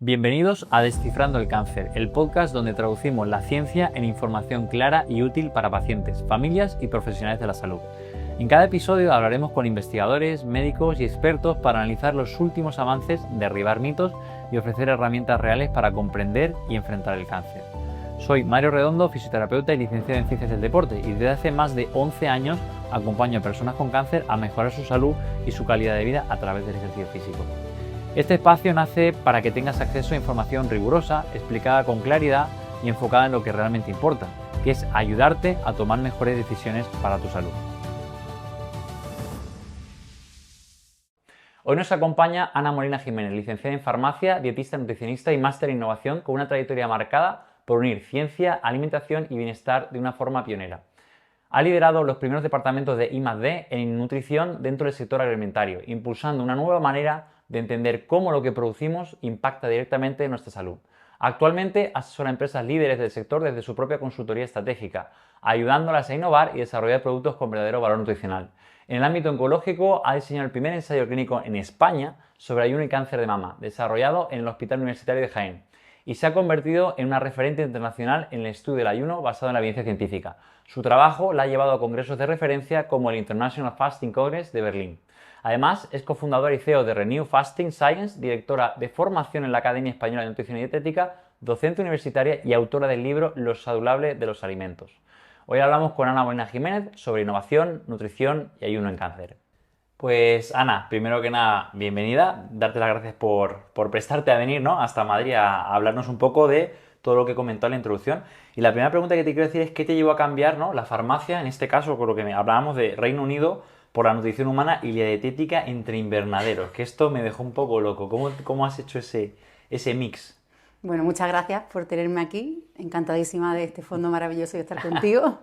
Bienvenidos a Descifrando el Cáncer, el podcast donde traducimos la ciencia en información clara y útil para pacientes, familias y profesionales de la salud. En cada episodio hablaremos con investigadores, médicos y expertos para analizar los últimos avances, derribar mitos y ofrecer herramientas reales para comprender y enfrentar el cáncer. Soy Mario Redondo, fisioterapeuta y licenciado en Ciencias del Deporte, y desde hace más de 11 años acompaño a personas con cáncer a mejorar su salud y su calidad de vida a través del ejercicio físico. Este espacio nace para que tengas acceso a información rigurosa, explicada con claridad y enfocada en lo que realmente importa, que es ayudarte a tomar mejores decisiones para tu salud. Hoy nos acompaña Ana Molina Jiménez, licenciada en farmacia, dietista, nutricionista y máster en innovación, con una trayectoria marcada por unir ciencia, alimentación y bienestar de una forma pionera. Ha liderado los primeros departamentos de I+D en nutrición dentro del sector agroalimentario, impulsando una nueva manera de entender cómo lo que producimos impacta directamente en nuestra salud. Actualmente asesora a empresas líderes del sector desde su propia consultoría estratégica, ayudándolas a innovar y desarrollar productos con verdadero valor nutricional. En el ámbito oncológico ha diseñado el primer ensayo clínico en España sobre ayuno y cáncer de mama, desarrollado en el Hospital Universitario de Jaén, y se ha convertido en una referente internacional en el estudio del ayuno basado en la evidencia científica. Su trabajo la ha llevado a congresos de referencia como el International Fasting Congress de Berlín. Además, es cofundadora y CEO de Renew Fasting Science, directora de formación en la Academia Española de Nutrición y Dietética, docente universitaria y autora del libro Lo saludable de los alimentos. Hoy hablamos con Ana Molina Jiménez sobre innovación, nutrición y ayuno en cáncer. Pues Ana, primero que nada, bienvenida, darte las gracias por prestarte a venir, ¿no?, hasta Madrid a hablarnos un poco de todo lo que comentó en la introducción. Y la primera pregunta que te quiero decir es ¿qué te llevó a cambiar, ¿no?, la farmacia, en este caso con lo que hablábamos de Reino Unido, por la nutrición humana y la dietética entre invernaderos? Que esto me dejó un poco loco. ¿Cómo has hecho ese mix? Bueno, muchas gracias por tenerme aquí, encantadísima de este fondo maravilloso y de estar contigo.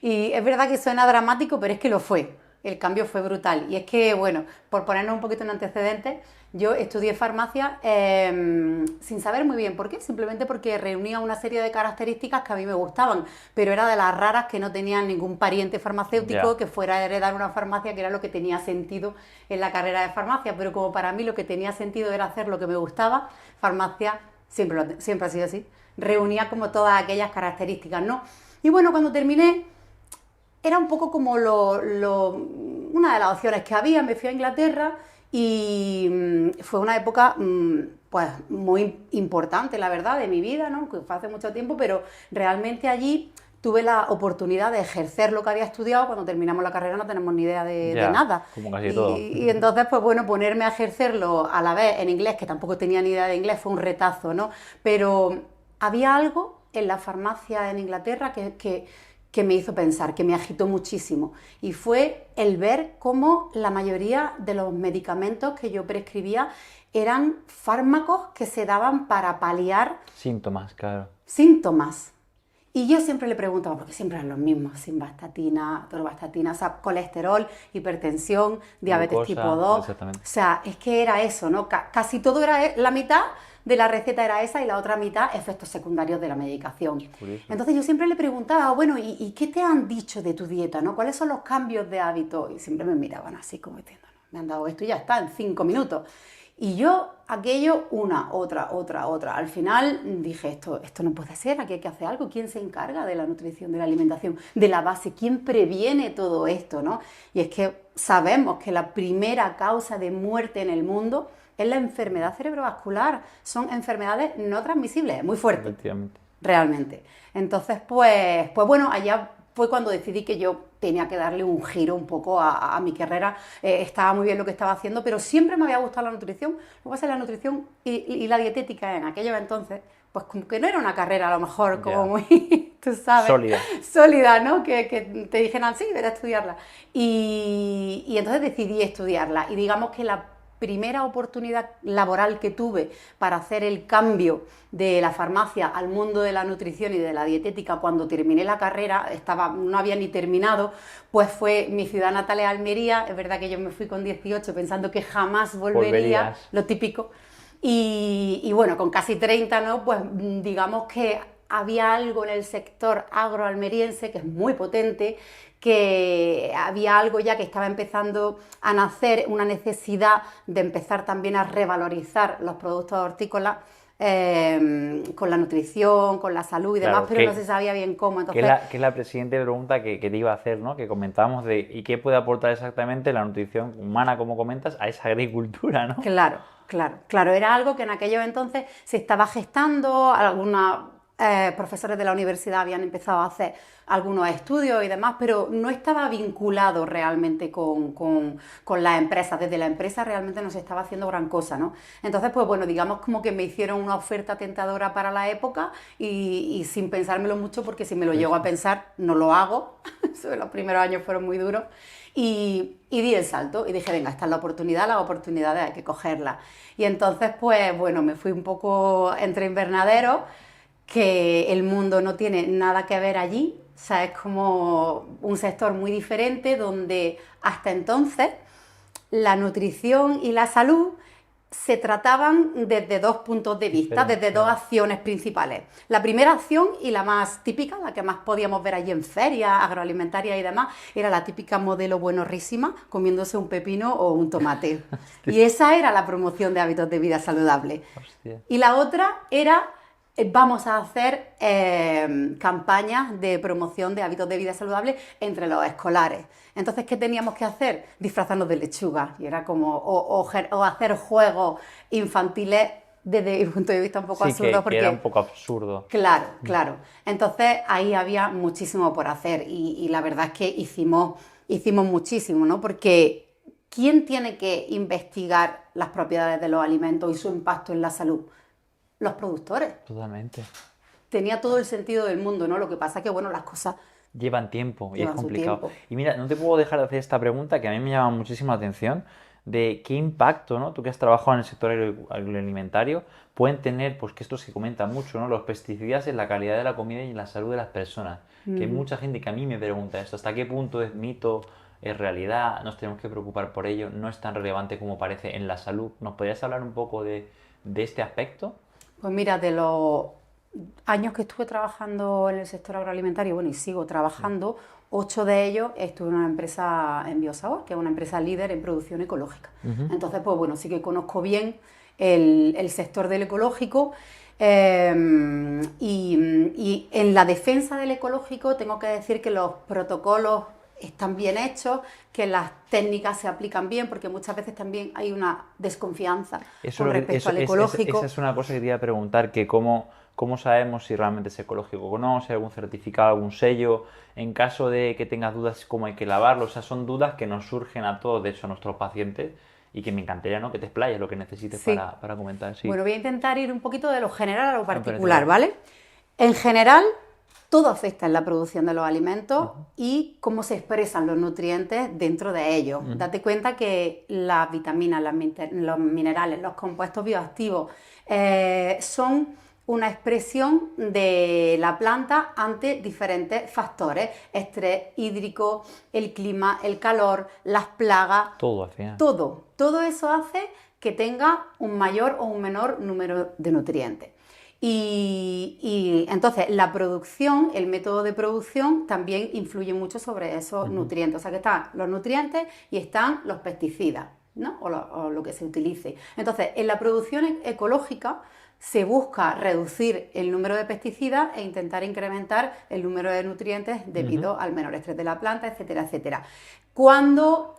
Y es verdad que suena dramático, pero es que lo fue. El cambio fue brutal. Y es que, bueno, por ponernos un poquito en antecedentes, yo estudié farmacia sin saber muy bien por qué, simplemente porque reunía una serie de características que a mí me gustaban, pero era de las raras que no tenían ningún pariente farmacéutico que fuera a heredar una farmacia, que era lo que tenía sentido en la carrera de farmacia. Pero como para mí lo que tenía sentido era hacer lo que me gustaba, farmacia siempre ha sido así, reunía como todas aquellas características, ¿no? Y bueno, cuando terminé, era un poco como una de las opciones que había. Me fui a Inglaterra y fue una época pues muy importante, la verdad, de mi vida, ¿no?, que fue hace mucho tiempo, pero realmente allí tuve la oportunidad de ejercer lo que había estudiado. Cuando terminamos la carrera no tenemos ni idea de nada. Como casi todo. Y entonces, pues bueno, ponerme a ejercerlo a la vez en inglés, que tampoco tenía ni idea de inglés, fue un retazo, ¿no? Pero había algo en la farmacia en Inglaterra que me hizo pensar, que me agitó muchísimo, y fue el ver cómo la mayoría de los medicamentos que yo prescribía eran fármacos que se daban para paliar síntomas, claro. Síntomas. Y yo siempre le preguntaba, porque siempre eran los mismos: simvastatina, atorvastatina, o sea, colesterol, hipertensión, diabetes Glucosa, tipo 2. exactamente. O sea, es que era eso, ¿no? Casi todo era, la mitad de la receta era esa y la otra mitad efectos secundarios de la medicación. Curioso. Entonces yo siempre le preguntaba, bueno, ¿y qué te han dicho de tu dieta, ¿no? ¿Cuáles son los cambios de hábito? Y siempre me miraban así como diciendo, no, me han dado esto y ya está, en 5 minutos. Y yo, aquello, otra. Al final dije, esto no puede ser, aquí hay que hacer algo. ¿Quién se encarga de la nutrición, de la alimentación, de la base? ¿Quién previene todo esto, no? Y es que sabemos que la primera causa de muerte en el mundo es la enfermedad cerebrovascular. Son enfermedades no transmisibles, muy fuertes. Efectivamente. Realmente. Entonces, pues bueno, allá fue cuando decidí que yo tenía que darle un giro un poco a mi carrera. Estaba muy bien lo que estaba haciendo, pero siempre me había gustado la nutrición. Lo que pasa es que la nutrición y la dietética en aquellos entonces, pues como que no era una carrera a lo mejor como muy, tú sabes, sólida, ¿no? Que te dijeran, sí, vete a estudiarla. Y entonces decidí estudiarla. Y digamos que la primera oportunidad laboral que tuve para hacer el cambio de la farmacia al mundo de la nutrición y de la dietética, cuando terminé la carrera, no había ni terminado, pues fue mi ciudad natal, Almería. Es verdad que yo me fui con 18 pensando que jamás volvería, lo típico, y bueno, con casi 30, ¿no?, pues digamos que había algo en el sector agroalmeriense que es muy potente, que había algo ya que estaba empezando a nacer, una necesidad de empezar también a revalorizar los productos hortícolas con la nutrición, con la salud y demás, Claro, pero no se sabía bien cómo. Entonces, que es la siguiente pregunta que te iba a hacer, ¿no? Que comentábamos de ¿y qué puede aportar exactamente la nutrición humana, como comentas, a esa agricultura, ¿no? claro, claro, claro. Era algo que en aquellos entonces se estaba gestando, algunos profesores de la universidad habían empezado a hacer algunos estudios y demás, pero no estaba vinculado realmente con las empresas. Desde la empresa realmente no se estaba haciendo gran cosa, ¿no? Entonces, pues bueno, digamos como que me hicieron una oferta tentadora para la época y sin pensármelo mucho, porque si me lo llego a pensar, no lo hago. Los primeros años fueron muy duros. Y di el salto y dije, venga, esta es la oportunidad, las oportunidades hay que cogerlas. Y entonces, pues bueno, me fui un poco entre invernaderos, que el mundo no tiene nada que ver allí, o sea, es como un sector muy diferente donde hasta entonces la nutrición y la salud se trataban desde dos puntos de vista, desde dos acciones principales. La primera acción y la más típica, la que más podíamos ver allí en ferias agroalimentarias y demás, era la típica modelo buenorrísima comiéndose un pepino o un tomate. Y esa era la promoción de hábitos de vida saludables. Y la otra era vamos a hacer campañas de promoción de hábitos de vida saludables entre los escolares. Entonces, ¿qué teníamos que hacer? Disfrazarnos de lechuga. Y era como, o hacer juegos infantiles desde mi punto de vista un poco absurdo. Que era un poco absurdo. Claro, claro. Entonces, ahí había muchísimo por hacer y la verdad es que hicimos muchísimo, ¿no? Porque ¿quién tiene que investigar las propiedades de los alimentos y su impacto en la salud? Los productores. Totalmente. Tenía todo el sentido del mundo, ¿no? Lo que pasa es que, bueno, las cosas Llevan tiempo y es llevan su complicado. tiempo. Y mira, no te puedo dejar de hacer esta pregunta que a mí me llama muchísimo la atención de qué impacto, ¿no? Tú que has trabajado en el sector agroalimentario, pueden tener, pues que esto se comenta mucho, ¿no? Los pesticidas en la calidad de la comida y en la salud de las personas. Que hay mucha gente que a mí me pregunta esto, ¿hasta qué punto es mito, es realidad? ¿Nos tenemos que preocupar por ello? ¿No es tan relevante como parece en la salud? ¿Nos podrías hablar un poco de este aspecto? Pues mira, de los años que estuve trabajando en el sector agroalimentario, bueno, y sigo trabajando, 8 de ellos estuve en una empresa en Biosabor, que es una empresa líder en producción ecológica. Entonces, pues bueno, sí que conozco bien el sector del ecológico. Y en la defensa del ecológico tengo que decir que los protocolos están bien hechos, que las técnicas se aplican bien, porque muchas veces también hay una desconfianza con respecto al ecológico. Esa es una cosa que te iba a preguntar, que cómo sabemos si realmente es ecológico o no, si hay algún certificado, algún sello, en caso de que tengas dudas cómo hay que lavarlo. O sea, son dudas que nos surgen a todos, de hecho a nuestros pacientes, y que me encantaría, ¿no?, que te explayes lo que necesites Sí. para comentar. Sí. Bueno, voy a intentar ir un poquito de lo general a lo particular, ¿vale? En general, todo afecta en la producción de los alimentos y cómo se expresan los nutrientes dentro de ellos. Date cuenta que las vitaminas, los minerales, los compuestos bioactivos son una expresión de la planta ante diferentes factores: estrés hídrico, el clima, el calor, las plagas. Todo al final. Todo eso hace que tenga un mayor o un menor número de nutrientes. Y entonces la producción, el método de producción también influye mucho sobre esos nutrientes. O sea que están los nutrientes y están los pesticidas, ¿no? O lo que se utilice. Entonces, en la producción ecológica se busca reducir el número de pesticidas e intentar incrementar el número de nutrientes debido al menor estrés de la planta, etcétera, etcétera. Cuando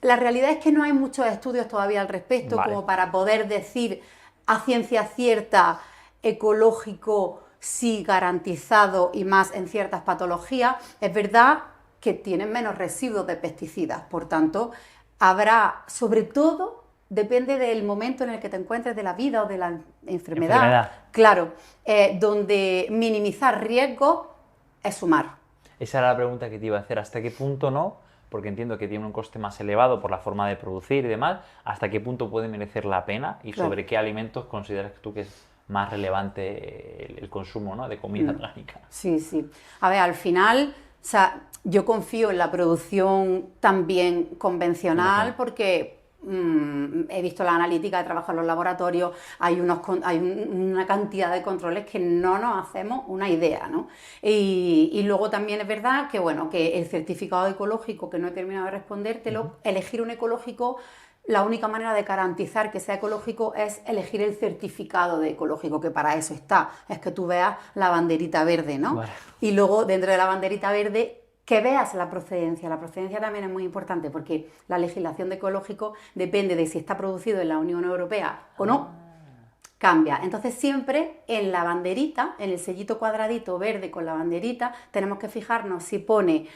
la realidad es que no hay muchos estudios todavía al respecto, como para poder decir a ciencia cierta ecológico sí garantizado, y más en ciertas patologías. Es verdad que tienen menos residuos de pesticidas, por tanto habrá, sobre todo depende del momento en el que te encuentres de la vida o de la enfermedad. Claro, donde minimizar riesgos es sumar. Esa era la pregunta que te iba a hacer, ¿hasta qué punto no? Porque entiendo que tiene un coste más elevado por la forma de producir y demás. ¿Hasta qué punto puede merecer la pena? Y sobre qué alimentos consideras tú que es más relevante el consumo, ¿no?, de comida orgánica. Sí, sí. A ver, al final, o sea, yo confío en la producción también convencional, porque he visto la analítica, he trabajado en los laboratorios, hay una cantidad de controles que no nos hacemos una idea, ¿no? Y luego también es verdad que, bueno, que el certificado ecológico, que no he terminado de respondértelo, elegir un ecológico la única manera de garantizar que sea ecológico es elegir el certificado de ecológico, que para eso está, es que tú veas la banderita verde, ¿no? Vale. Y luego dentro de la banderita verde que veas la procedencia. La procedencia también es muy importante porque la legislación de ecológico depende de si está producido en la Unión Europea o no, cambia. Entonces siempre en la banderita, en el sellito cuadradito verde con la banderita, tenemos que fijarnos si pone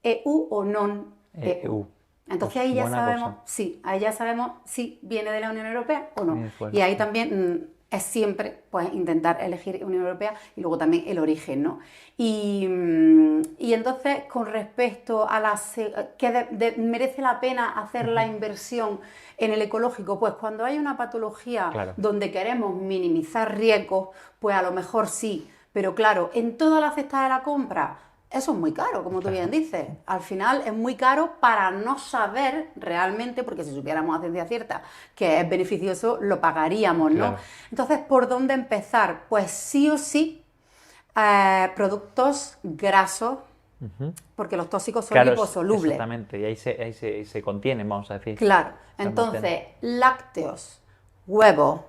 EU o non EU. Entonces Pues ahí ya buena sabemos, cosa. sí, ahí ya sabemos si viene de la Unión Europea o no. Muy fuerte. Y ahí también es siempre pues, intentar elegir Unión Europea y luego también el origen, ¿no? Y entonces con respecto a las que merece la pena hacer la inversión en el ecológico, pues cuando hay una patología Claro. donde queremos minimizar riesgos, pues a lo mejor sí, pero claro, en toda la cesta de la compra eso es muy caro, como tú bien dices. Al final es muy caro para no saber realmente, porque si supiéramos a ciencia cierta que es beneficioso, lo pagaríamos, ¿no? Claro. Entonces, ¿por dónde empezar? Pues sí o sí, productos grasos, porque los tóxicos son Claro, liposolubles. exactamente, y ahí se contienen, vamos a decir. Claro, Se entonces, almacenan. lácteos, huevos,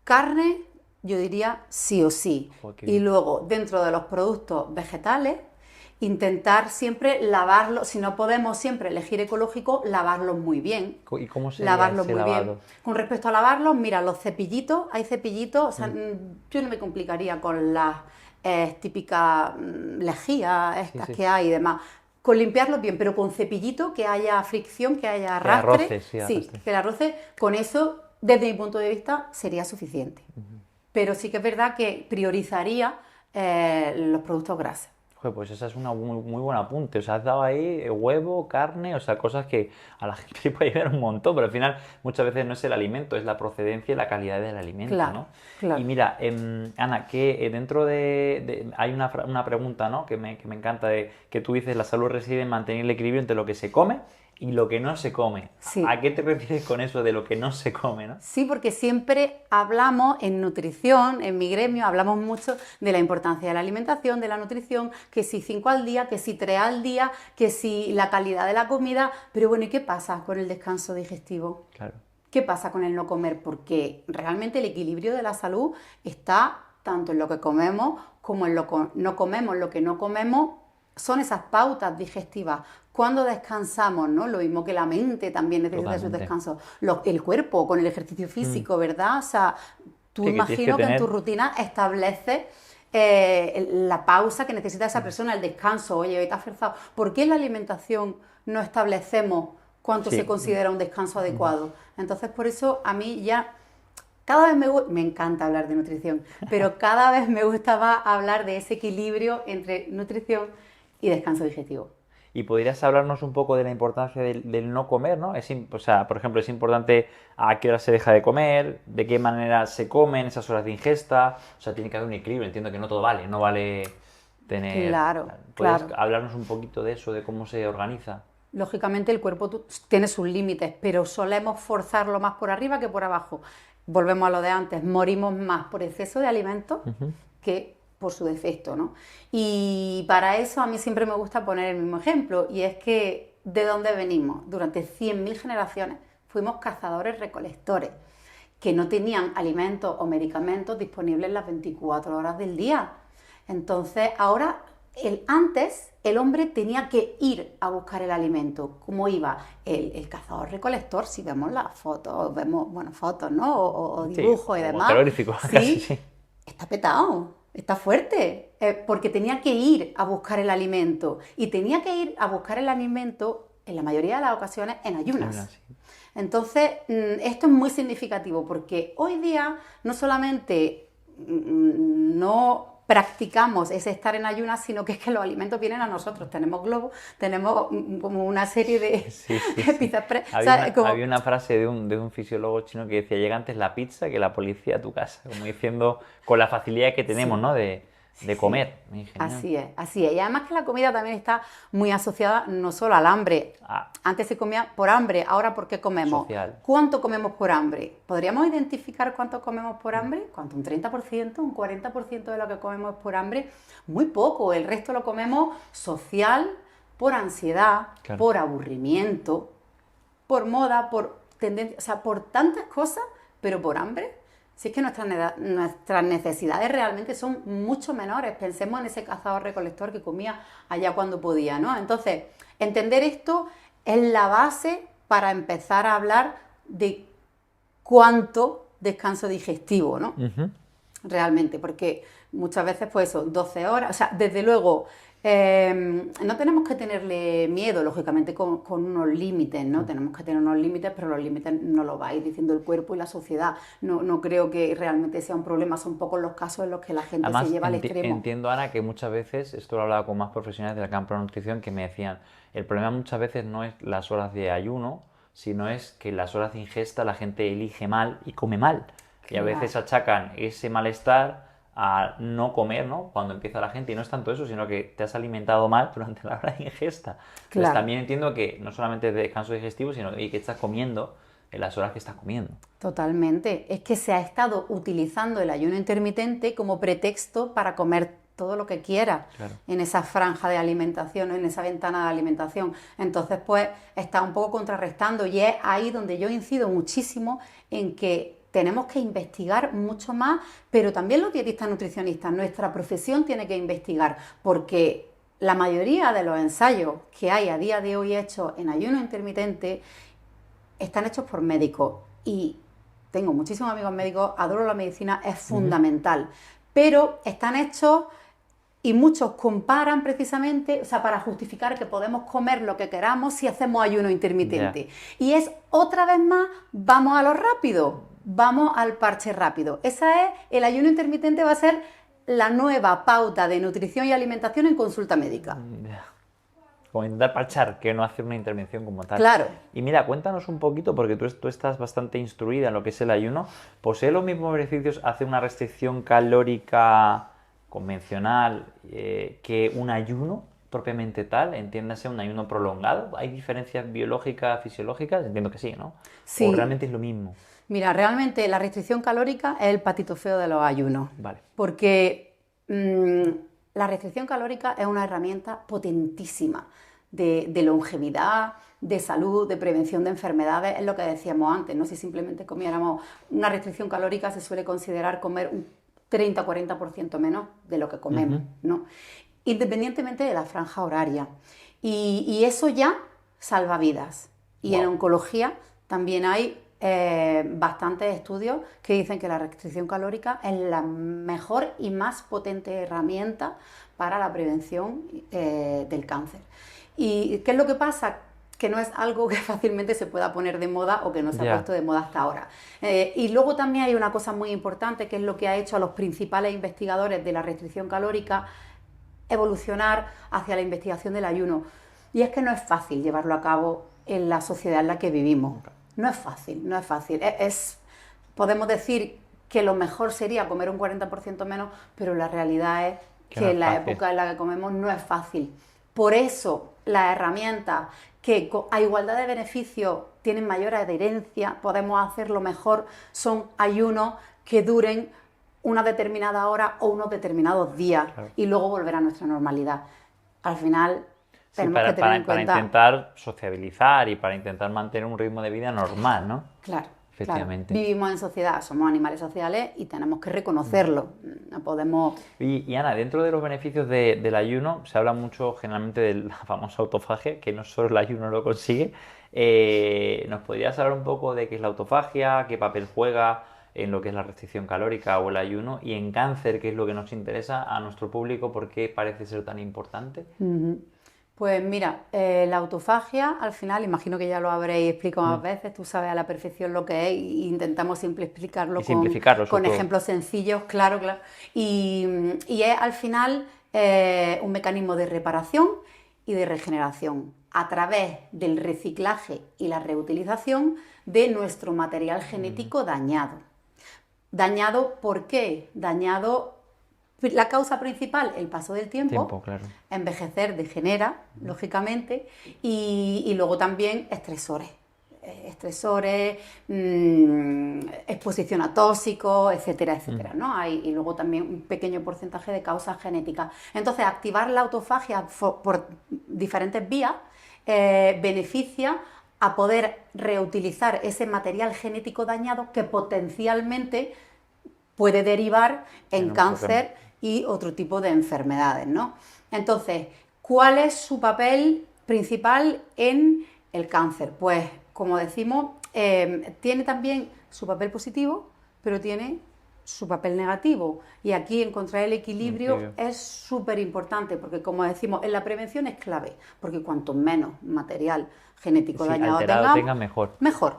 carne, yo diría sí o sí. Joder, qué Y bien. luego, dentro de los productos vegetales, intentar siempre lavarlos, si no podemos siempre elegir ecológico, lavarlos muy bien. ¿Y cómo sería Lavarlos ese muy lavado? bien. Con respecto a lavarlos, mira, los cepillitos, hay cepillitos, o sea, yo no me complicaría con las típicas lejías estas sí. que hay y demás. Con limpiarlos bien, pero con cepillito, que haya fricción, que haya Que arrastre. arroce, sí, arrastre. Que el arroce, con eso, desde mi punto de vista, sería suficiente. Pero sí que es verdad que priorizaría los productos grasos. Joder, pues esa es una muy buen apunte. O sea, has dado ahí huevo, carne, o sea, cosas que a la gente le puede ayudar un montón, pero al final muchas veces no es el alimento, es la procedencia y la calidad del alimento, Claro, ¿no? claro. Y mira, Ana, que dentro hay una pregunta, ¿no? Que me encanta, de que tú dices, la salud reside en mantener el equilibrio entre lo que se come y lo que no se come. Sí. ¿A qué te refieres con eso de lo que no se come, no? Sí, porque siempre hablamos en nutrición, en mi gremio, hablamos mucho de la importancia de la alimentación, de la nutrición, que si 5 al día, que si 3 al día, que si la calidad de la comida, pero bueno, ¿y qué pasa con el descanso digestivo? Claro. ¿Qué pasa con el no comer? Porque realmente el equilibrio de la salud está tanto en lo que comemos como en lo que no comemos. Lo que no comemos son esas pautas digestivas. Cuando descansamos, ¿no? Lo mismo que la mente también necesita sus Totalmente. descansos. El cuerpo con el ejercicio físico, ¿verdad? O sea, tú Sí, que tienes imagino que que en tu tener- rutina estableces la pausa que necesita esa persona, el descanso. Oye, hoy te has forzado. ¿Por qué en la alimentación no establecemos cuánto Sí. se considera un descanso adecuado? Entonces, por eso a mí ya cada vez me encanta hablar de nutrición, pero cada vez me gusta más hablar de ese equilibrio entre nutrición y descanso digestivo. Y podrías hablarnos un poco de la importancia del no comer, ¿no? O sea, por ejemplo, es importante a qué hora se deja de comer, de qué manera se comen esas horas de ingesta. O sea, tiene que haber un equilibrio. Entiendo que no todo vale, no vale tener... Claro, ¿Puedes claro. hablarnos un poquito de eso, de cómo se organiza? Lógicamente el cuerpo tiene sus límites, pero solemos forzarlo más por arriba que por abajo. Volvemos a lo de antes, morimos más por exceso de alimentos que por su defecto, ¿no? Y para eso a mí siempre me gusta poner el mismo ejemplo, y es que ¿de dónde venimos? Durante 100.000 generaciones fuimos cazadores-recolectores, que no tenían alimentos o medicamentos disponibles las 24 horas del día. Entonces, ahora, antes, el hombre tenía que ir a buscar el alimento. ¿Cómo iba? El cazador-recolector, si vemos las fotos, vemos, bueno, fotos, ¿no? O Sí, dibujos y como demás. terrorífico, casi, sí. Está petado, está fuerte, porque tenía que ir a buscar el alimento. Y tenía que ir a buscar el alimento, en la mayoría de las ocasiones, en ayunas. Ayunas, sí. Entonces, esto es muy significativo porque hoy día no solamente no practicamos ese estar en ayunas, sino que es que los alimentos vienen a nosotros. Tenemos globos, tenemos como una serie de Sí. pizzas o Había, sea, una, como- había una frase de un fisiólogo chino que decía, llega antes la pizza que la policía a tu casa. Como diciendo, con la facilidad que tenemos, ¿no? De comer. Muy genial. Así es, así es. Y además que la comida también está muy asociada no solo al hambre. Ah. Antes se comía por hambre, ahora ¿por qué comemos? Social. ¿Cuánto comemos por hambre? ¿Podríamos identificar cuánto comemos por hambre? ¿Cuánto? ¿Un 30%? ¿Un 40% de lo que comemos por hambre? Muy poco, el resto lo comemos social, por ansiedad, Claro. por aburrimiento, por moda, por tendencia, o sea, por tantas cosas, pero por hambre. Si es que nuestras necesidades realmente son mucho menores. Pensemos en ese cazador-recolector que comía allá cuando podía, ¿no? Entonces, entender esto es la base para empezar a hablar de cuánto descanso digestivo, ¿no? Realmente, porque muchas veces, pues eso, 12 horas, o sea, desde luego, no tenemos que tenerle miedo, lógicamente, con unos límites, ¿no? Tenemos que tener unos límites, pero los límites no los va a ir diciendo el cuerpo y la sociedad. No creo que realmente sea un problema, son pocos los casos en los que la gente Además, se lleva al extremo. entiendo, Ana, que muchas veces, esto lo he hablado con más profesionales del campo de la nutrición, que me decían, el problema muchas veces no es las horas de ayuno, sino es que las horas de ingesta la gente elige mal y come mal. Y a veces achacan ese malestar a no comer, ¿no? Cuando empieza la gente, y no es tanto eso, sino que te has alimentado mal durante la hora de ingesta. Entonces también entiendo que no solamente es de descanso digestivo, sino que estás comiendo en las horas que estás comiendo. Totalmente. Es que se ha estado utilizando el ayuno intermitente como pretexto para comer todo lo que quiera en esa franja de alimentación, en esa ventana de alimentación. Entonces, pues, está un poco contrarrestando, y es ahí donde yo incido muchísimo en que tenemos que investigar mucho más, pero también los dietistas nutricionistas, nuestra profesión tiene que investigar, porque la mayoría de los ensayos que hay a día de hoy hechos en ayuno intermitente están hechos por médicos, y tengo muchísimos amigos médicos, adoro la medicina, es fundamental, pero están hechos y muchos comparan precisamente, o sea, para justificar que podemos comer lo que queramos si hacemos ayuno intermitente. Y es otra vez más, vamos a lo rápido, vamos al parche rápido. El ayuno intermitente va a ser la nueva pauta de nutrición y alimentación en consulta médica. Como intentar parchar, que no hacer una intervención como tal. Claro. Y mira, cuéntanos un poquito, porque tú estás bastante instruida en lo que es el ayuno. ¿Posee los mismos beneficios hacer una restricción calórica convencional que un ayuno propiamente tal? Entiéndase, un ayuno prolongado. ¿Hay diferencias biológicas, fisiológicas? Entiendo que sí, ¿no? Sí. ¿O realmente es lo mismo? Mira, realmente la restricción calórica es el patito feo de los ayunos. Vale. Porque la restricción calórica es una herramienta potentísima de longevidad, de salud, de prevención de enfermedades. Es lo que decíamos antes, ¿no? Si simplemente comiéramos una restricción calórica, se suele considerar comer un 30-40% menos de lo que comemos, ¿no? Independientemente de la franja horaria. Y eso ya salva vidas. Y en oncología también hay bastantes estudios que dicen que la restricción calórica es la mejor y más potente herramienta para la prevención del cáncer. ¿Y qué es lo que pasa? Que no es algo que fácilmente se pueda poner de moda o que no se ha puesto de moda hasta ahora. Y luego también hay una cosa muy importante, que es lo que ha hecho a los principales investigadores de la restricción calórica evolucionar hacia la investigación del ayuno. Y es que no es fácil llevarlo a cabo en la sociedad en la que vivimos. No es fácil. Podemos decir que lo mejor sería comer un 40% menos, pero la realidad es que en la época en la que comemos no es fácil. Por eso las herramientas que a igualdad de beneficios tienen mayor adherencia, podemos hacerlo mejor, son ayunos que duren una determinada hora o unos determinados días y luego volver a nuestra normalidad. Al final tenemos que tener en cuenta... Para intentar sociabilizar y para intentar mantener un ritmo de vida normal, ¿no? Claro. Efectivamente. Claro. Vivimos en sociedad, somos animales sociales y tenemos que reconocerlo. No podemos... Y Ana, dentro de los beneficios del ayuno, se habla mucho generalmente de la famosa autofagia, que no solo el ayuno lo consigue. ¿Nos podrías hablar un poco de qué es la autofagia, qué papel juega en lo que es la restricción calórica o el ayuno, y en cáncer, qué es lo que nos interesa a nuestro público, por qué parece ser tan importante? Pues mira, la autofagia, al final, imagino que ya lo habréis explicado más veces, tú sabes a la perfección lo que es, e intentamos simplificarlo con ejemplos sencillos, claro. Y es al final un mecanismo de reparación y de regeneración a través del reciclaje y la reutilización de nuestro material genético dañado. ¿Dañado por qué? Dañado... La causa principal, el paso del tiempo, claro. Envejecer degenera, lógicamente, y luego también estresores, exposición a tóxicos, etcétera, etcétera, ¿no? Y luego también un pequeño porcentaje de causas genéticas. Entonces, activar la autofagia por diferentes vías beneficia a poder reutilizar ese material genético dañado que potencialmente puede derivar en cáncer y otro tipo de enfermedades, ¿no? Entonces, ¿cuál es su papel principal en el cáncer? Pues, como decimos, tiene también su papel positivo, pero tiene su papel negativo. Y aquí encontrar el equilibrio es súper importante, porque como decimos, en la prevención es clave, porque cuanto menos material genético dañado tengamos, mejor.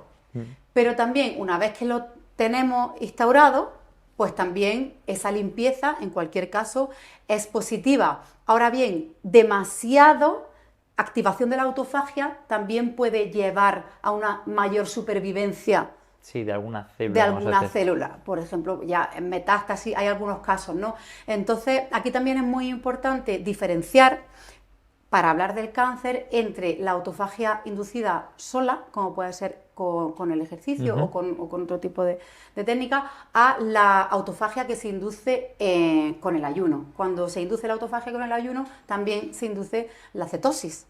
Pero también, una vez que lo tenemos instaurado, pues también esa limpieza, en cualquier caso, es positiva. Ahora bien, demasiado activación de la autofagia también puede llevar a una mayor supervivencia. Sí, de alguna célula. De alguna célula, por ejemplo, ya en metástasis hay algunos casos, ¿no? Entonces, aquí también es muy importante diferenciar, para hablar del cáncer, entre la autofagia inducida sola, como puede ser con el ejercicio o con otro tipo de técnica, a la autofagia que se induce con el ayuno. Cuando se induce la autofagia con el ayuno, también se induce la cetosis,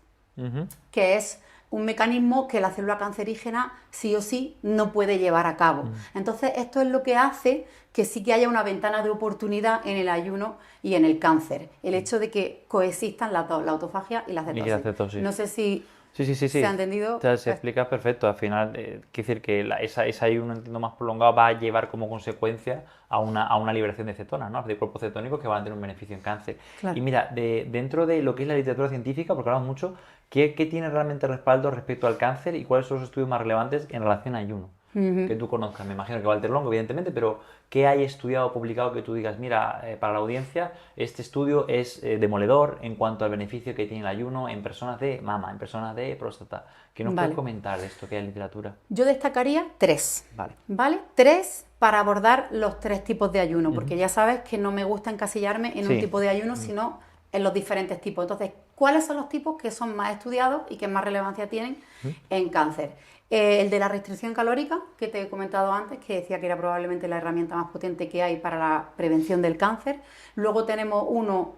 que es un mecanismo que la célula cancerígena sí o sí no puede llevar a cabo. Entonces, esto es lo que hace que sí que haya una ventana de oportunidad en el ayuno y en el cáncer. El hecho de que coexistan las dos, la autofagia y la cetosis. No sé si se ha entendido. O sea, se explica perfecto. Al final, quiere decir que ese ayuno, entiendo, más prolongado va a llevar como consecuencia a una liberación de cetonas, ¿no? De cuerpos cetónicos que van a tener un beneficio en cáncer. Claro. Y mira, dentro de lo que es la literatura científica, porque hablamos mucho, ¿qué tiene realmente respaldo respecto al cáncer y cuáles son los estudios más relevantes en relación a ayuno? Que tú conozcas. Me imagino que Walter Longo, evidentemente, pero ¿qué hay estudiado o publicado que tú digas, mira, para la audiencia, este estudio es demoledor en cuanto al beneficio que tiene el ayuno en personas de mama, en personas de próstata? ¿Qué nos puedes comentar de esto que hay en literatura? Yo destacaría 3. ¿Vale? 3 para abordar los 3 tipos de ayuno, porque ya sabes que no me gusta encasillarme en un tipo de ayuno, sino en los diferentes tipos. Entonces, ¿cuáles son los tipos que son más estudiados y que más relevancia tienen en cáncer? El de la restricción calórica, que te he comentado antes, que decía que era probablemente la herramienta más potente que hay para la prevención del cáncer. Luego tenemos uno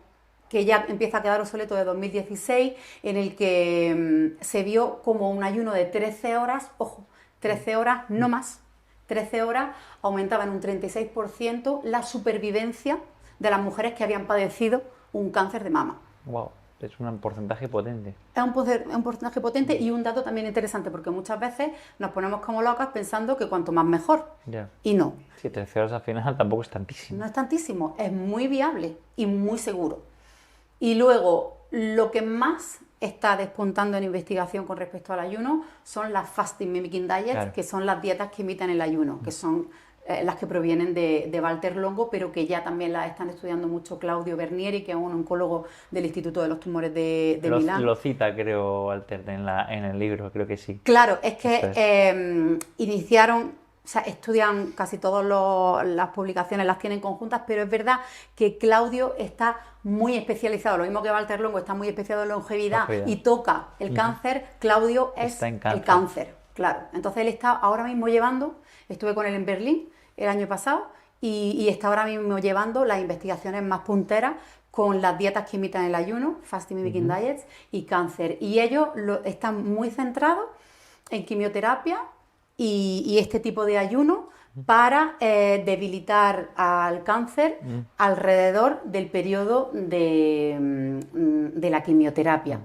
que ya empieza a quedar obsoleto, de 2016, en el que se vio como un ayuno de 13 horas, ojo, 13 horas, no más, 13 horas, aumentaba en un 36% la supervivencia de las mujeres que habían padecido un cáncer de mama. Wow. Es un porcentaje potente. Es un porcentaje potente y un dato también interesante, porque muchas veces nos ponemos como locas pensando que cuanto más mejor. Y no. Sí, 13 horas al final tampoco es tantísimo. No es tantísimo, es muy viable y muy seguro. Y luego, lo que más está despuntando en investigación con respecto al ayuno son las Fasting Mimicking Diets, que son las dietas que imitan el ayuno, que son las que provienen de Walter Longo, pero que ya también las están estudiando mucho Claudio Bernieri, que es un oncólogo del Instituto de los Tumores de Milán. Lo cita, creo, Walter, en el libro, creo que sí. Claro, es que iniciaron, o sea, estudian casi todas las publicaciones, las tienen conjuntas, pero es verdad que Claudio está muy especializado, lo mismo que Walter Longo está muy especializado en longevidad y toca el cáncer. Claudio es el cáncer, claro. Entonces él está ahora mismo llevando, estuve con él en Berlín el año pasado, y está ahora mismo llevando las investigaciones más punteras con las dietas que imitan el ayuno, Fasting Mimicking Diets, y cáncer. Y ellos están muy centrados en quimioterapia y este tipo de ayuno para debilitar al cáncer alrededor del periodo de la quimioterapia.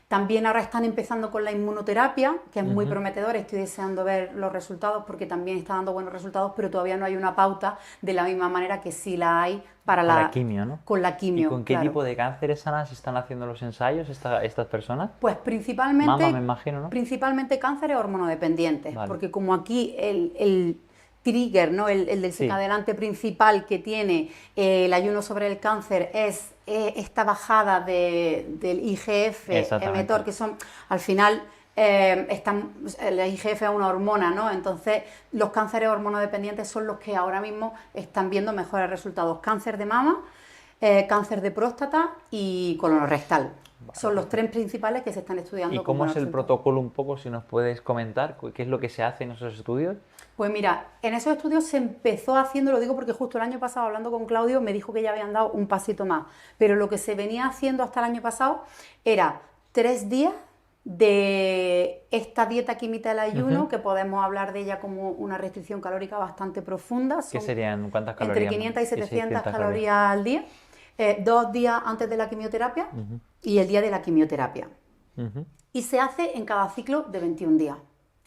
También ahora están empezando con la inmunoterapia, que es muy prometedora. Estoy deseando ver los resultados porque también está dando buenos resultados, pero todavía no hay una pauta de la misma manera que sí la hay para la quimio, ¿no? Con la quimio. ¿Y con qué tipo de cánceres, Ana, se están haciendo los ensayos estas personas? Pues principalmente, mama, me imagino, ¿no? Principalmente cánceres hormonodependientes, porque como aquí el trigger, ¿no? el desencadenante principal que tiene el ayuno sobre el cáncer es esta bajada del IGF, mTOR, que son, al final, la IGF es una hormona, ¿no? Entonces, los cánceres hormonodependientes son los que ahora mismo están viendo mejores resultados. Cáncer de mama, cáncer de próstata y colorectal. Son los 3 principales que se están estudiando. ¿Y cómo es el protocolo un poco, si nos puedes comentar? ¿Qué es lo que se hace en esos estudios? Pues mira, en esos estudios se empezó haciendo, lo digo porque justo el año pasado, hablando con Claudio, me dijo que ya habían dado un pasito más, pero lo que se venía haciendo hasta el año pasado era 3 días de esta dieta que imita el ayuno, que podemos hablar de ella como una restricción calórica bastante profunda. ¿Qué Son serían? ¿Cuántas entre calorías? 500 y 700 600 calorías al día, 2 días antes de la quimioterapia y el día de la quimioterapia. Ujú. Y se hace en cada ciclo de 21 días.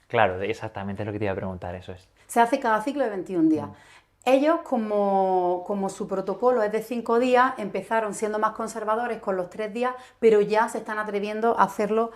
Claro, exactamente es lo que te iba a preguntar, eso es. Se hace cada ciclo de 21 días. Ellos, como su protocolo es de 5 días, empezaron siendo más conservadores con los 3 días, pero ya se están atreviendo a hacerlo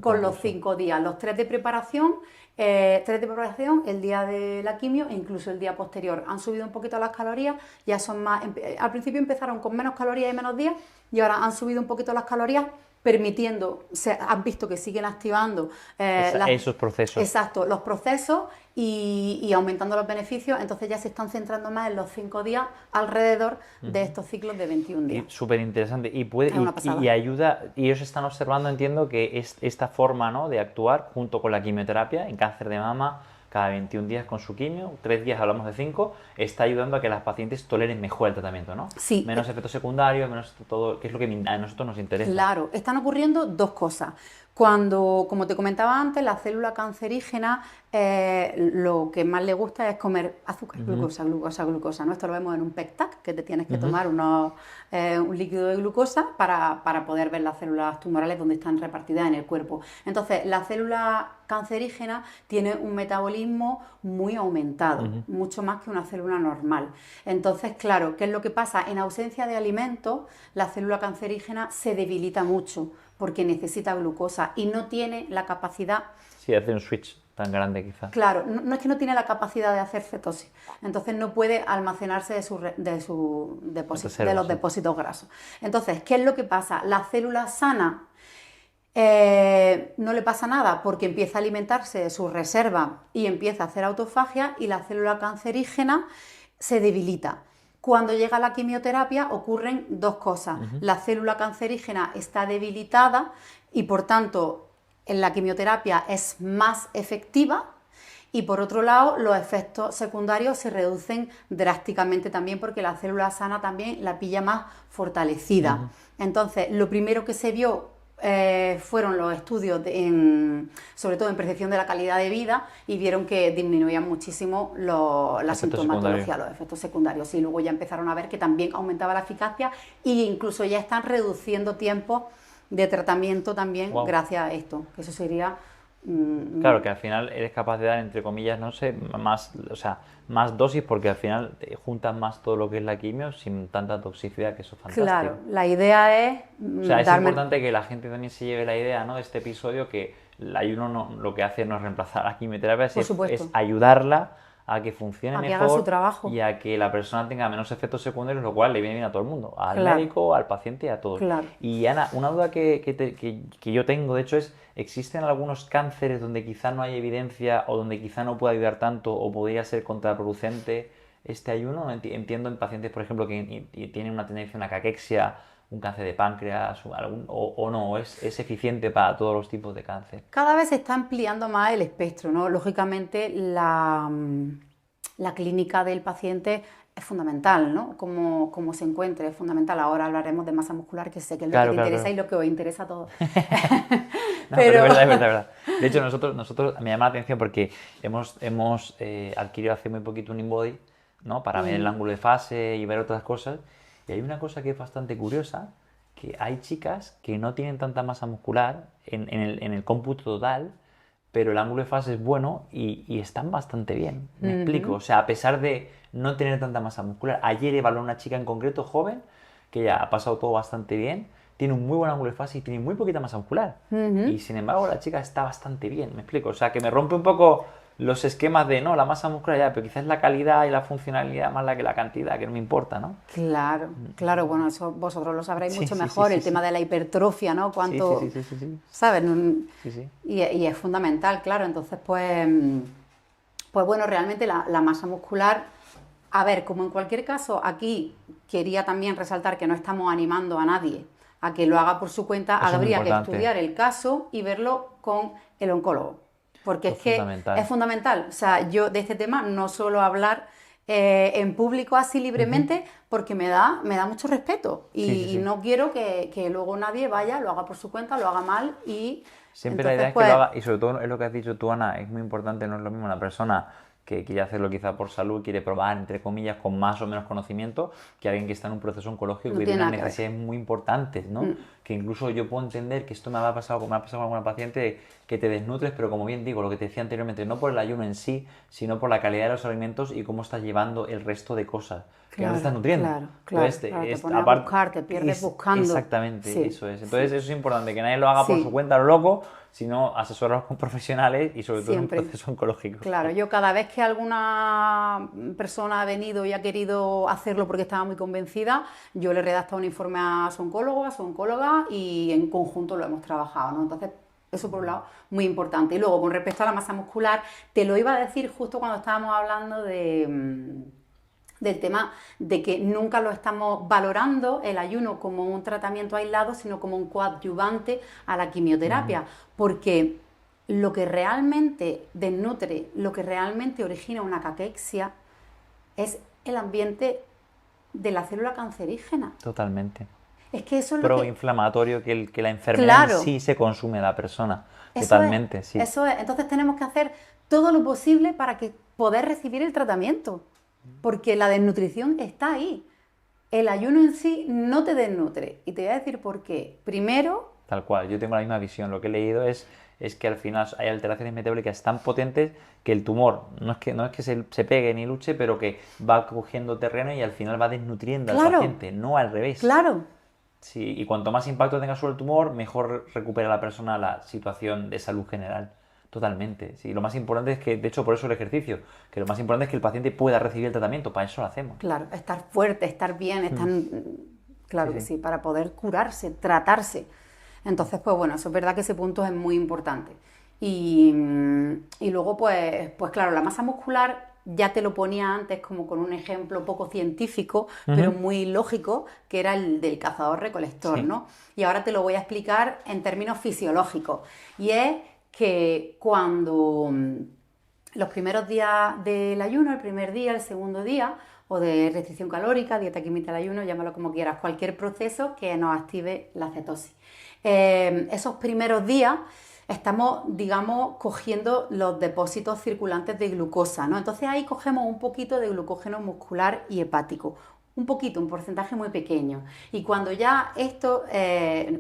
con los 5 días. Los 3 de preparación, el día de la quimio e incluso el día posterior. Han subido un poquito las calorías, ya son más. Al principio empezaron con menos calorías y menos días, y ahora han subido un poquito las calorías, permitiendo, han visto que siguen activando esos procesos. Exacto, los procesos y aumentando los beneficios, entonces ya se están centrando más en los 5 días alrededor de estos ciclos de 21 días. Súper interesante. Y ayuda, y ellos están observando, entiendo, que esta forma, ¿no?, de actuar junto con la quimioterapia en cáncer de mama, cada 21 días con su quimio, 3 días hablamos de 5, está ayudando a que las pacientes toleren mejor el tratamiento, ¿no? Sí. Menos efectos secundarios, menos todo, que es lo que a nosotros nos interesa. Claro, están ocurriendo dos cosas. Cuando, como te comentaba antes, la célula cancerígena lo que más le gusta es comer azúcar, glucosa, ¿no? Esto lo vemos en un PET-TAC, que te tienes que tomar un líquido de glucosa para poder ver las células tumorales donde están repartidas en el cuerpo. Entonces, la célula cancerígena tiene un metabolismo muy aumentado, mucho más que una célula normal. Entonces, claro, ¿qué es lo que pasa? En ausencia de alimentos, la célula cancerígena se debilita mucho porque necesita glucosa y no tiene la capacidad... Sí, hace un switch tan grande quizás. Claro, no es que no tiene la capacidad de hacer cetosis, entonces no puede almacenarse de los depósitos grasos. Entonces, ¿qué es lo que pasa? La célula sana no le pasa nada porque empieza a alimentarse de su reserva y empieza a hacer autofagia, y la célula cancerígena se debilita. Cuando llega la quimioterapia ocurren dos cosas. La célula cancerígena está debilitada y por tanto en la quimioterapia es más efectiva, y por otro lado los efectos secundarios se reducen drásticamente también porque la célula sana también la pilla más fortalecida. Entonces, lo primero que se vio fueron los estudios sobre todo en percepción de la calidad de vida, y vieron que disminuían muchísimo la sintomatología, los efectos secundarios, y luego ya empezaron a ver que también aumentaba la eficacia e incluso ya están reduciendo tiempos de tratamiento también gracias a esto, que eso sería... Claro, que al final eres capaz de dar, entre comillas, no sé, más dosis, porque al final juntas más todo lo que es la quimio sin tanta toxicidad, que eso es fantástico. Claro, la idea es... es importante que la gente también se lleve la idea, ¿no?, de este episodio, que el ayuno lo que hace no es reemplazar a la quimioterapia, es ayudarla a que funcione mejor, haga su trabajo, y a que la persona tenga menos efectos secundarios, lo cual le viene bien a todo el mundo, al médico, al paciente y a todos. Claro. Y Ana, una duda que yo tengo, de hecho, es: ¿existen algunos cánceres donde quizá no hay evidencia o donde quizá no pueda ayudar tanto o podría ser contraproducente este ayuno? Entiendo en pacientes, por ejemplo, que tienen una tendencia a una caquexia, un cáncer de páncreas, o no, es eficiente para todos los tipos de cáncer. Cada vez se está ampliando más el espectro, ¿no? Lógicamente la clínica del paciente es fundamental, ¿no? Como se encuentre es fundamental. Ahora hablaremos de masa muscular, que sé que es lo que te interesa y lo que os interesa a todos. Pero es verdad. De hecho, nosotros me llama la atención porque hemos adquirido hace muy poquito un InBody, ¿no?, para ver el ángulo de fase y ver otras cosas. Y hay una cosa que es bastante curiosa, que hay chicas que no tienen tanta masa muscular en el cómputo total, pero el ángulo de fase es bueno y están bastante bien. ¿Me explico? O sea, a pesar de no tener tanta masa muscular. Ayer evalué a una chica en concreto, joven, que ya ha pasado todo bastante bien, tiene un muy buen ángulo de fase y tiene muy poquita masa muscular. Y sin embargo la chica está bastante bien, ¿me explico? O sea, que me rompe un poco los esquemas de, no, la masa muscular ya, pero quizás la calidad y la funcionalidad más la que la cantidad, que no me importa, ¿no? Claro, bueno, eso vosotros lo sabréis mucho mejor, el tema de la hipertrofia, ¿no? Cuánto, ¿sabes? Y es fundamental, claro, entonces pues bueno, realmente la masa muscular, a ver, como en cualquier caso, aquí quería también resaltar que no estamos animando a nadie a que lo haga por su cuenta, habría que estudiar el caso y verlo con el oncólogo. Porque es que es fundamental. O sea, yo de este tema no suelo hablar en público así libremente porque me da mucho respeto y no quiero que luego nadie vaya, lo haga por su cuenta, lo haga mal y Siempre la idea es que lo haga, y sobre todo es lo que has dicho tú, Ana, es muy importante, no es lo mismo una persona que quiere hacerlo quizá por salud, quiere probar, entre comillas, con más o menos conocimiento, que alguien que está en un proceso oncológico y tiene unas necesidades muy importantes, ¿no? Que incluso yo puedo entender que esto me ha pasado con alguna paciente, que te desnutres, pero como bien digo, lo que te decía anteriormente, no por el ayuno en sí, sino por la calidad de los alimentos y cómo estás llevando el resto de cosas. Que no te estás nutriendo. Claro, te pones a buscar, te pierdes buscando. Exactamente, eso es. Entonces eso es importante, que nadie lo haga por su cuenta, lo loco, sino asesorarlos con profesionales y sobre todo en un proceso oncológico. Claro, yo cada vez que alguna persona ha venido y ha querido hacerlo porque estaba muy convencida, yo le he redactado un informe a su oncólogo, a su oncóloga y en conjunto lo hemos trabajado, ¿no? Entonces, eso por un lado, muy importante. Y luego, con respecto a la masa muscular, te lo iba a decir justo cuando estábamos hablando del tema de que nunca lo estamos valorando el ayuno como un tratamiento aislado, sino como un coadyuvante a la quimioterapia, porque lo que realmente desnutre, lo que realmente origina una caquexia es el ambiente de la célula cancerígena. Totalmente. Es que eso es lo proinflamatorio que la enfermedad en sí se consume a la persona. Totalmente, sí. Eso es. Entonces tenemos que hacer todo lo posible para que poder recibir el tratamiento. Porque la desnutrición está ahí. El ayuno en sí no te desnutre. Y te voy a decir por qué. Primero... Tal cual, yo tengo la misma visión. Lo que he leído es que al final hay alteraciones metabólicas tan potentes que el tumor no es que se pegue ni luche, pero que va cogiendo terreno y al final va desnutriendo al paciente, no al revés. Claro. Sí, y cuanto más impacto tenga sobre el tumor, mejor recupera la persona la situación de salud general. Totalmente, sí. Lo más importante es que, de hecho, por eso el ejercicio, que lo más importante es que el paciente pueda recibir el tratamiento, para eso lo hacemos. Claro, estar fuerte, estar bien, claro que sí, para poder curarse, tratarse. Entonces, pues bueno, eso es verdad que ese punto es muy importante. Y luego, pues claro, la masa muscular ya te lo ponía antes como con un ejemplo poco científico, pero muy lógico, que era el del cazador-recolector, ¿no? Y ahora te lo voy a explicar en términos fisiológicos. Y es que cuando los primeros días del ayuno, el primer día, el segundo día, o de restricción calórica, dieta química del ayuno, llámalo como quieras, cualquier proceso que nos active la cetosis. Esos primeros días estamos, digamos, cogiendo los depósitos circulantes de glucosa, ¿no? Entonces ahí cogemos un poquito de glucógeno muscular y hepático, un poquito, un porcentaje muy pequeño. Y cuando ya esto,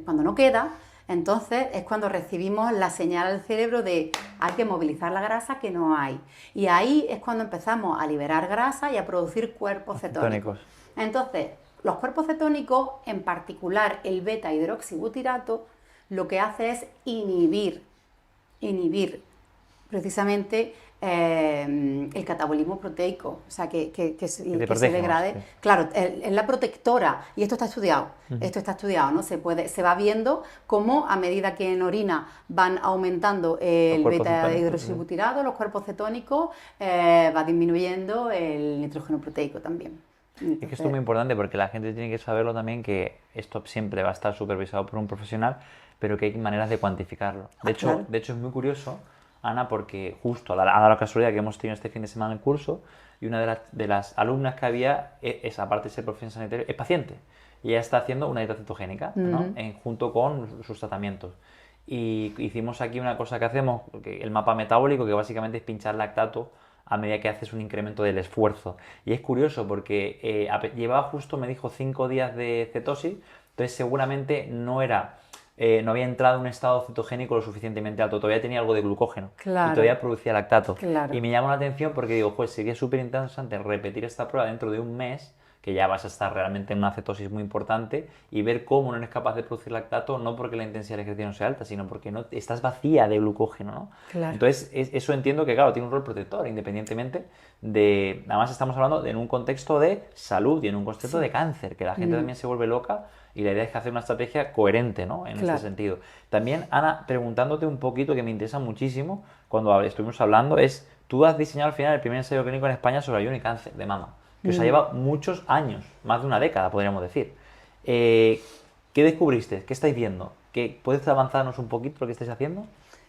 cuando no queda, entonces es cuando recibimos la señal al cerebro de hay que movilizar la grasa que no hay. Y ahí es cuando empezamos a liberar grasa y a producir cuerpos cetónicos. Entonces, los cuerpos cetónicos, en particular el beta-hidroxibutirato, lo que hace es inhibir precisamente el catabolismo proteico, o sea, que se degrade. Sí. Claro, es la protectora, y esto está estudiado, ¿no? Se va viendo cómo a medida que en orina van aumentando el beta-hidroxibutirato, los cuerpos cetónicos, va disminuyendo el nitrógeno proteico también. Entonces, es que esto es muy importante porque la gente tiene que saberlo también, que esto siempre va a estar supervisado por un profesional, pero que hay maneras de cuantificarlo. De hecho es muy curioso, Ana, porque justo ha dado la casualidad que hemos tenido este fin de semana el curso, y una de las alumnas que había, aparte de ser profesional sanitario, es paciente. Y ella está haciendo una dieta cetogénica, ¿no? Junto con sus tratamientos. Y hicimos aquí una cosa que hacemos, el mapa metabólico, que básicamente es pinchar lactato a medida que haces un incremento del esfuerzo. Y es curioso porque llevaba justo, me dijo, 5 días de cetosis, entonces seguramente no había entrado en un estado cetogénico lo suficientemente alto, todavía tenía algo de glucógeno y todavía producía lactato. Y me llamó la atención porque digo, pues sería súper interesante repetir esta prueba dentro de un mes, que ya vas a estar realmente en una cetosis muy importante, y ver cómo no eres capaz de producir lactato, no porque la intensidad del ejercicio no sea alta, sino porque no estás vacía de glucógeno, ¿no? Entonces, eso entiendo que, claro, tiene un rol protector, independientemente de... Además, estamos hablando en un contexto de salud y en un contexto de cáncer, que la gente también se vuelve loca, y la idea es que hacer una estrategia coherente, ¿no? En este sentido. También, Ana, preguntándote un poquito, que me interesa muchísimo, cuando estuvimos hablando, es, tú has diseñado al final el primer ensayo clínico en España sobre ayuno y cáncer de mama, que os ha llevado muchos años, más de una década, podríamos decir. ¿Qué descubriste? ¿Qué estáis viendo? ¿Puedes avanzarnos un poquito lo que estáis haciendo?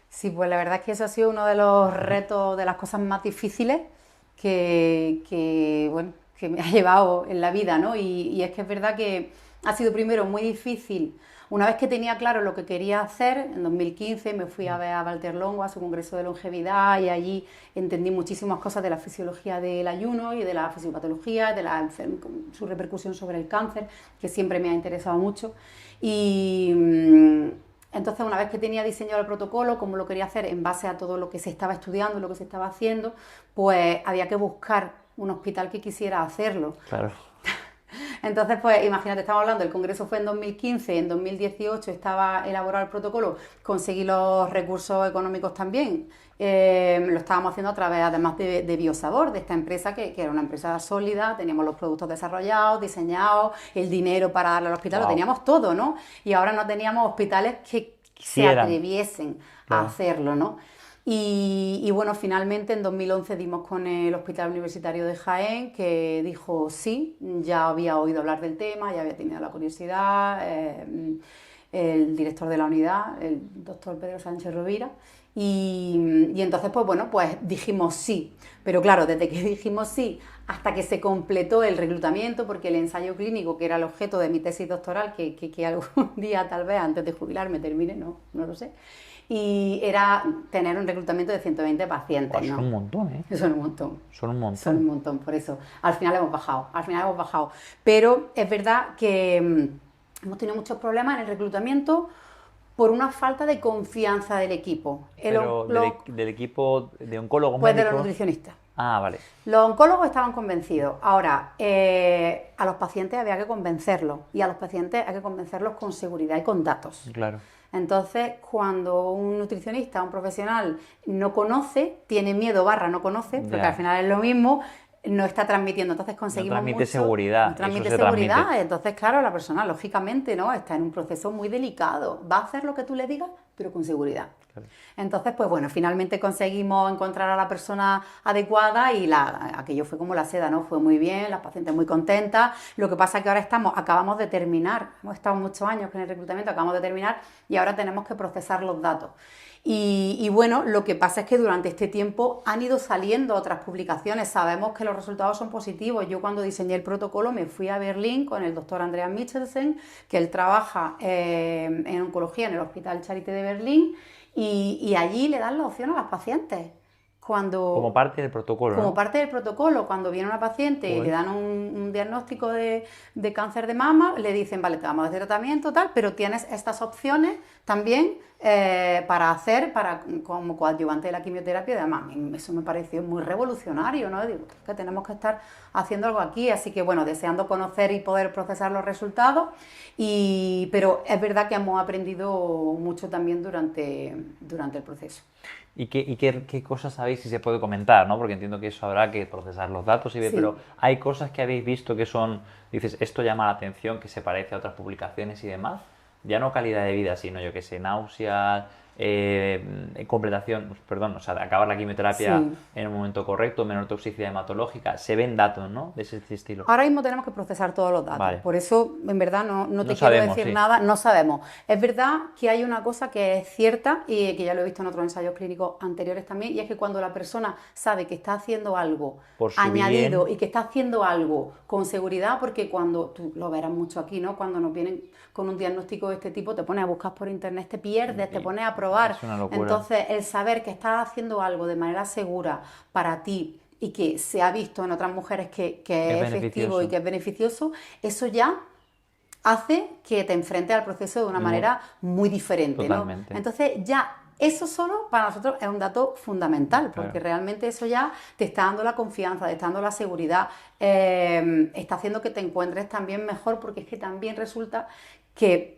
Sí, pues la verdad es que eso ha sido uno de los retos, de las cosas más difíciles que me ha llevado en la vida, ¿no? Y es que es verdad que ha sido primero muy difícil. Una vez que tenía claro lo que quería hacer, en 2015 me fui a ver a Walter Longo a su congreso de longevidad y allí entendí muchísimas cosas de la fisiología del ayuno y de la fisiopatología, de su repercusión sobre el cáncer, que siempre me ha interesado mucho. Y entonces, una vez que tenía diseñado el protocolo, como lo quería hacer en base a todo lo que se estaba estudiando, lo que se estaba haciendo, pues había que buscar un hospital que quisiera hacerlo. Claro. Entonces, pues imagínate, estamos hablando, el congreso fue en 2015, en 2018 estaba elaborado el protocolo, conseguí los recursos económicos también, lo estábamos haciendo a través, además de Biosabor, de esta empresa que era una empresa sólida, teníamos los productos desarrollados, diseñados, el dinero para darle al hospital, lo teníamos todo, ¿no? Y ahora no teníamos hospitales que se atreviesen a hacerlo, ¿no? Y bueno, finalmente en 2011 dimos con el Hospital Universitario de Jaén, que dijo sí, ya había oído hablar del tema, ya había tenido la curiosidad, el director de la unidad, el doctor Pedro Sánchez Rovira, y entonces pues bueno, pues dijimos sí, pero claro, desde que dijimos sí hasta que se completó el reclutamiento, porque el ensayo clínico, que era el objeto de mi tesis doctoral, que algún día tal vez antes de jubilarme termine, no lo sé, y era tener un reclutamiento de 120 pacientes. Pues ¿no? Son un montón, ¿eh? Son un montón. Son un montón. Son un montón, por eso. Al final hemos bajado. Pero es verdad que hemos tenido muchos problemas en el reclutamiento por una falta de confianza del equipo. Pero del equipo de oncólogos pues médicos. De los nutricionistas. Ah, vale. Los oncólogos estaban convencidos. Ahora, a los pacientes había que convencerlos. Y a los pacientes hay que convencerlos con seguridad y con datos. Claro. Entonces, cuando un nutricionista, un profesional, no conoce, tiene miedo no conoce, porque al final es lo mismo, no está transmitiendo. Entonces conseguimos transmite mucho, seguridad. No transmite seguridad. Entonces, claro, la persona, lógicamente, ¿no? Está en un proceso muy delicado. Va a hacer lo que tú le digas, pero con seguridad. Claro. Entonces, pues bueno, finalmente conseguimos encontrar a la persona adecuada y aquello fue como la seda, ¿no? Fue muy bien, las pacientes muy contentas. Lo que pasa es que ahora acabamos de terminar, hemos estado muchos años con el reclutamiento, acabamos de terminar y ahora tenemos que procesar los datos. Y bueno, lo que pasa es que durante este tiempo han ido saliendo otras publicaciones, sabemos que los resultados son positivos. Yo cuando diseñé el protocolo me fui a Berlín con el doctor Andreas Michelsen, que él trabaja en oncología en el Hospital Charité de Berlín, y allí le dan la opción a las pacientes. Como parte del protocolo. Como parte del protocolo, cuando viene una paciente y le dan un diagnóstico de cáncer de mama, le dicen, vale, te vamos a hacer tratamiento, tal, pero tienes estas opciones también para hacer como coadyuvante de la quimioterapia. Y además, eso me pareció muy revolucionario, ¿no? Digo, que tenemos que estar haciendo algo aquí, así que bueno, deseando conocer y poder procesar los resultados, pero es verdad que hemos aprendido mucho también durante el proceso. ¿Y qué cosas sabéis si se puede comentar, ¿no? Porque entiendo que eso habrá que procesar los datos, y ver, pero hay cosas que habéis visto que son, dices, esto llama la atención, que se parece a otras publicaciones y demás. Ya no calidad de vida, sino yo que sé, náuseas, completación, o sea, acabar la quimioterapia en un momento correcto, menor toxicidad hematológica. Se ven datos, ¿no? De ese estilo. Ahora mismo tenemos que procesar todos los datos. Vale. Por eso, en verdad, no te quiero decir nada. No sabemos. Es verdad que hay una cosa que es cierta y que ya lo he visto en otros ensayos clínicos anteriores también, y es que cuando la persona sabe que está haciendo algo añadido bien, y que está haciendo algo con seguridad, porque cuando, tú lo verás mucho aquí, ¿no? Cuando nos vienen con un diagnóstico de este tipo, te pones a buscar por internet, te pierdes, te pones a probar. Es una locura. Entonces, el saber que estás haciendo algo de manera segura para ti y que se ha visto en otras mujeres que es efectivo y que es beneficioso, eso ya hace que te enfrentes al proceso de una manera muy diferente, ¿no? Entonces ya eso solo para nosotros es un dato fundamental, porque realmente eso ya te está dando la confianza, te está dando la seguridad, está haciendo que te encuentres también mejor, porque es que también resulta que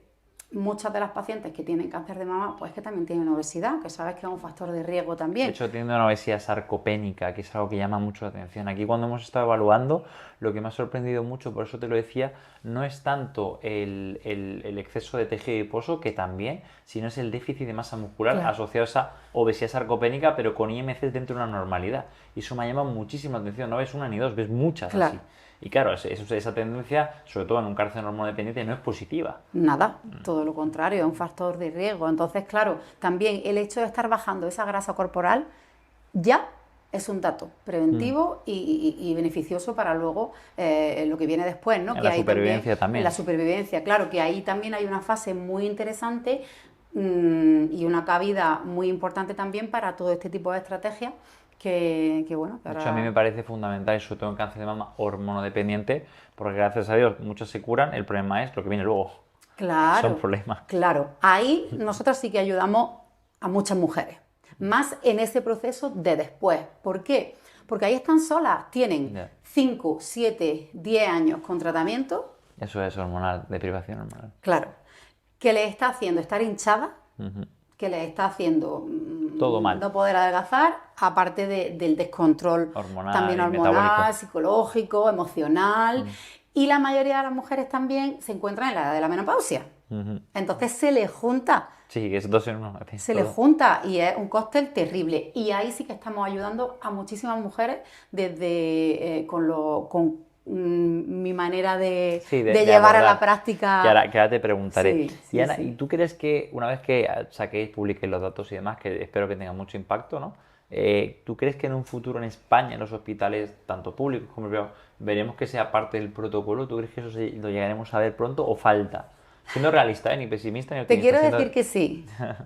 muchas de las pacientes que tienen cáncer de mama, pues que también tienen obesidad, que sabes que es un factor de riesgo también. De hecho, tienen una obesidad sarcopénica, que es algo que llama mucho la atención. Aquí cuando hemos estado evaluando, lo que me ha sorprendido mucho, por eso te lo decía, no es tanto el exceso de tejido adiposo, que también, sino es el déficit de masa muscular asociado a esa obesidad sarcopénica, pero con IMC dentro de una normalidad. Y eso me llama muchísimo la atención. No ves una ni dos, ves muchas así. Y claro, esa tendencia, sobre todo en un cáncer hormonodependiente, no es positiva. Nada, todo lo contrario, es un factor de riesgo. Entonces, claro, también el hecho de estar bajando esa grasa corporal ya es un dato preventivo y beneficioso para luego lo que viene después, ¿no? En que la hay supervivencia también. En la supervivencia, claro, que ahí también hay una fase muy interesante y una cabida muy importante también para todo este tipo de estrategias que bueno, De hecho, a mí me parece fundamental, y sobre todo en cáncer de mama hormonodependiente, porque gracias a Dios muchos se curan, el problema es lo que viene luego. Son Claro, problemas. claro. Ahí nosotros sí que ayudamos a muchas mujeres, más en ese proceso de después. ¿Por qué? Porque ahí están solas, tienen Ya. 5, 7, 10 años con tratamiento, Eso es hormonal, deprivación hormonal. claro, que les está haciendo estar hinchadas, Ujú. que les está haciendo Todo mal. no poder adelgazar, aparte del descontrol Hormonal también y hormonal, metabólico. psicológico, emocional. Y la mayoría de las mujeres también se encuentran en la edad de la menopausia. Ujú. Entonces se les junta. Sí, es dos en uno. Se les junta y es un cóctel terrible. Y ahí sí que estamos ayudando a muchísimas mujeres desde con mi manera de, Sí, de llevar a la abordar. práctica. Que ahora te preguntaré. Sí, Y sí, Ana, sí. ¿y tú crees que una vez que saquéis, publiquéis los datos y demás, que espero que tengan mucho impacto, ¿no? ¿Tú crees que en un futuro en España, en los hospitales, tanto públicos como privados, veremos que sea parte del protocolo? ¿Tú crees que eso lo llegaremos a ver pronto o falta? Siendo realista, ni pesimista ni Te optimista. quiero decir que sí,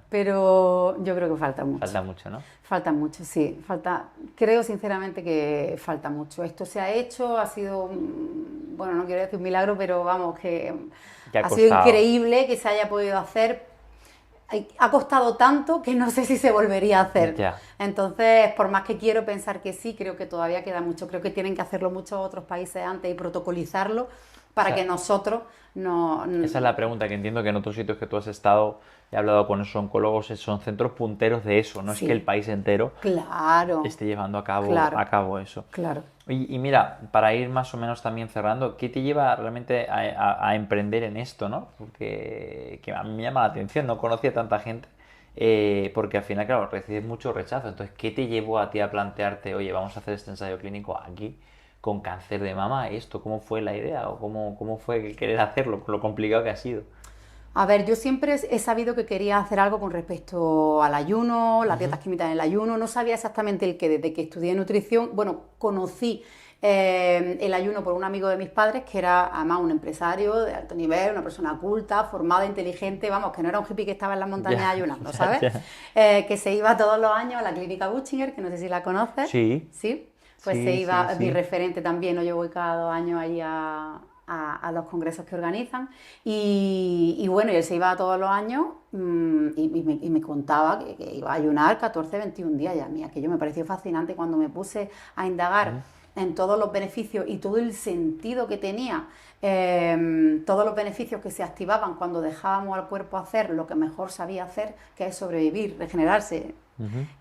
pero yo creo que falta mucho. Falta mucho, ¿no? Falta mucho, sí. Creo sinceramente que falta mucho. Esto se ha hecho, ha sido, bueno, no quiero decir un milagro, pero vamos, que Que ha ha sido costado. increíble que se haya podido hacer. Ha costado tanto que no sé si se volvería a hacer. Ya. Entonces, por más que quiero pensar que sí, creo que todavía queda mucho. Creo que tienen que hacerlo muchos otros países antes y protocolizarlo para O sea, que nosotros no... esa es la pregunta, que entiendo que en otros sitios que tú has estado, he hablado con esos oncólogos, son centros punteros de eso, no Sí. es que el país entero Claro, esté llevando a claro. cabo eso. claro. Y mira, para ir más o menos también cerrando, ¿qué te lleva realmente a emprender en esto, ¿no? Porque que a mí me llama la atención, no conocía a tanta gente, porque al final, claro, recibes mucho rechazo. Entonces, ¿qué te llevó a ti a plantearte, oye, vamos a hacer este ensayo clínico aquí con cáncer de mama? ¿Esto cómo fue la idea o cómo fue el querer hacerlo, lo complicado que ha sido? A ver, yo siempre he sabido que quería hacer algo con respecto al ayuno, las dietas que imitan el ayuno. No sabía exactamente el qué. Desde que estudié nutrición, bueno, conocí el ayuno por un amigo de mis padres, que era además un empresario de alto nivel, una persona culta, formada, inteligente, vamos, que no era un hippie que estaba en las montañas Ya, ayunando, ya, ¿sabes? ya. Que se iba todos los años a la clínica Butchinger, que no sé si la conoces. Sí. ¿Sí? Pues Sí, se iba, sí, mi sí. referente también, ¿no? Yo voy cada 2 años ahí a los congresos que organizan y bueno, y él se iba todos los años y me contaba que iba a ayunar 14, 21 días, y a mí aquello me pareció fascinante cuando me puse a indagar en todos los beneficios y todo el sentido que tenía, todos los beneficios que se activaban cuando dejábamos al cuerpo hacer lo que mejor sabía hacer, que es sobrevivir, regenerarse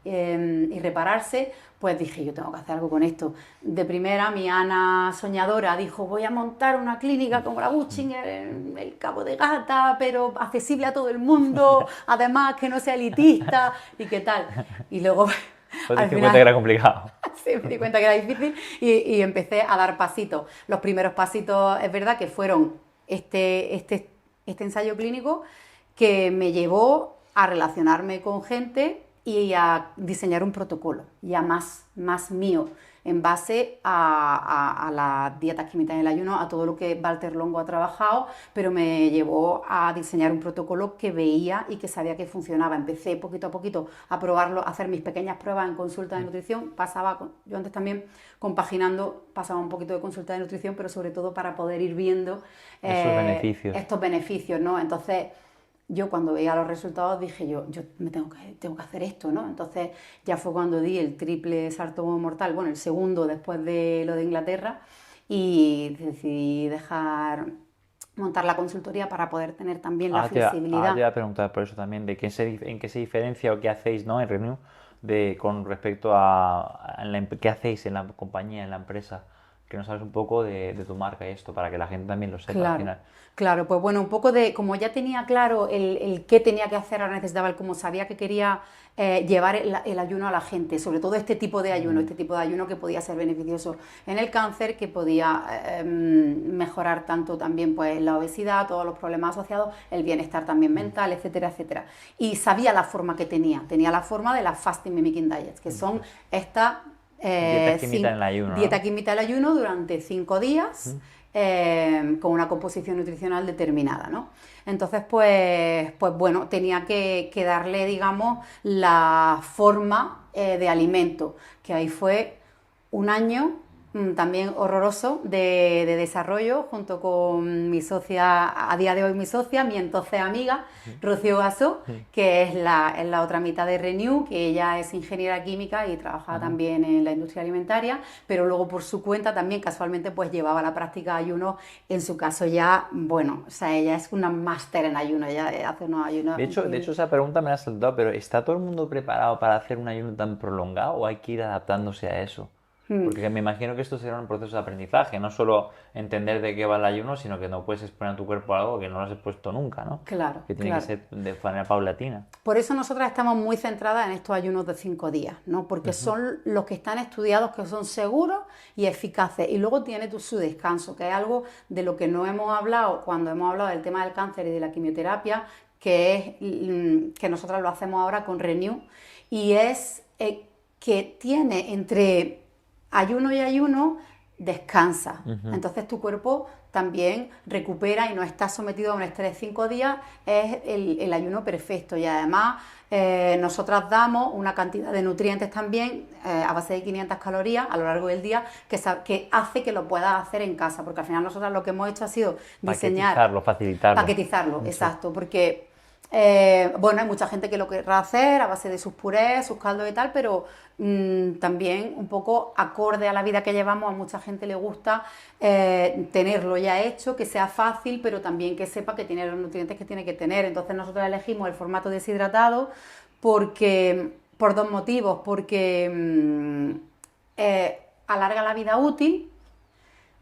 y repararse. Pues dije, yo tengo que hacer algo con esto. De primera, mi Ana soñadora dijo, voy a montar una clínica como la Butchinger en el Cabo de Gata, pero accesible a todo el mundo, además que no sea elitista y qué tal. Y luego, Pues al te di final, cuenta que era complicado. sí, me di cuenta que era difícil y empecé a dar pasitos. Los primeros pasitos, es verdad que fueron este ensayo clínico que me llevó a relacionarme con gente y a diseñar un protocolo ya más mío, en base a las dietas que imitan el ayuno, a todo lo que Walter Longo ha trabajado, pero me llevó a diseñar un protocolo que veía y que sabía que funcionaba. Empecé poquito a poquito a probarlo, a hacer mis pequeñas pruebas en consulta de nutrición. Yo antes también compaginando, pasaba un poquito de consulta de nutrición, pero sobre todo para poder ir viendo estos beneficios, ¿no? Entonces, yo cuando veía los resultados dije, yo me tengo que hacer esto, ¿no? Entonces ya fue cuando di el triple salto mortal, bueno, el segundo después de lo de Inglaterra, y decidí montar la consultoría para poder tener también la flexibilidad. Te iba a preguntar por eso también, de en qué se diferencia o qué hacéis, ¿no? En Renew, con respecto qué hacéis en la compañía, en la empresa, que nos sabes un poco de tu marca y esto, para que la gente también lo sepa al final. Claro, pues bueno, un poco como ya tenía claro el qué tenía que hacer, ahora necesitaba el cómo, sabía que quería llevar el ayuno a la gente, sobre todo este tipo de ayuno que podía ser beneficioso en el cáncer, que podía mejorar tanto también pues la obesidad, todos los problemas asociados, el bienestar también mental, etcétera, etcétera. Y sabía la forma que tenía la forma de las fasting mimicking diets, que son estas Dieta que imita el ayuno, ¿no? Dieta que imita el ayuno durante 5 días, con una composición nutricional determinada, ¿no? Entonces, pues bueno, tenía que darle, digamos, la forma de alimento, que ahí fue un año también horroroso de desarrollo, junto con mi socia, a día de hoy mi socia, mi entonces amiga, Rocío Gasó, que es la otra mitad de Renew, que ella es ingeniera química y trabaja también en la industria alimentaria, pero luego por su cuenta también casualmente pues llevaba la práctica de ayuno, en su caso ya, bueno, o sea, ella es una máster en ayuno, ella hace unos ayunos. De hecho, esa pregunta me la has saltado, pero ¿está todo el mundo preparado para hacer un ayuno tan prolongado o hay que ir adaptándose a eso? Porque me imagino que esto será un proceso de aprendizaje, no solo entender de qué va el ayuno, sino que no puedes exponer a tu cuerpo a algo que no lo has expuesto nunca, ¿no? Claro, que tiene que ser de manera paulatina. Por eso nosotras estamos muy centradas en estos ayunos de 5 días, ¿no? Porque son los que están estudiados, que son seguros y eficaces. Y luego tiene su descanso, que es algo de lo que no hemos hablado cuando hemos hablado del tema del cáncer y de la quimioterapia, que es que nosotras lo hacemos ahora con Renew, y es que tiene entre ayuno y ayuno, descansa. Entonces tu cuerpo también recupera y no está sometido a un estrés. 5 días es el ayuno perfecto, y además nosotras damos una cantidad de nutrientes también a base de 500 calorías a lo largo del día, que hace que lo puedas hacer en casa, porque al final nosotras lo que hemos hecho ha sido diseñar... Paquetizarlo, exacto, porque... bueno, hay mucha gente que lo querrá hacer a base de sus purés, sus caldos y tal, pero también un poco acorde a la vida que llevamos, a mucha gente le gusta tenerlo ya hecho, que sea fácil, pero también que sepa que tiene los nutrientes que tiene que tener. Entonces nosotros elegimos el formato deshidratado por 2 motivos, porque alarga la vida útil,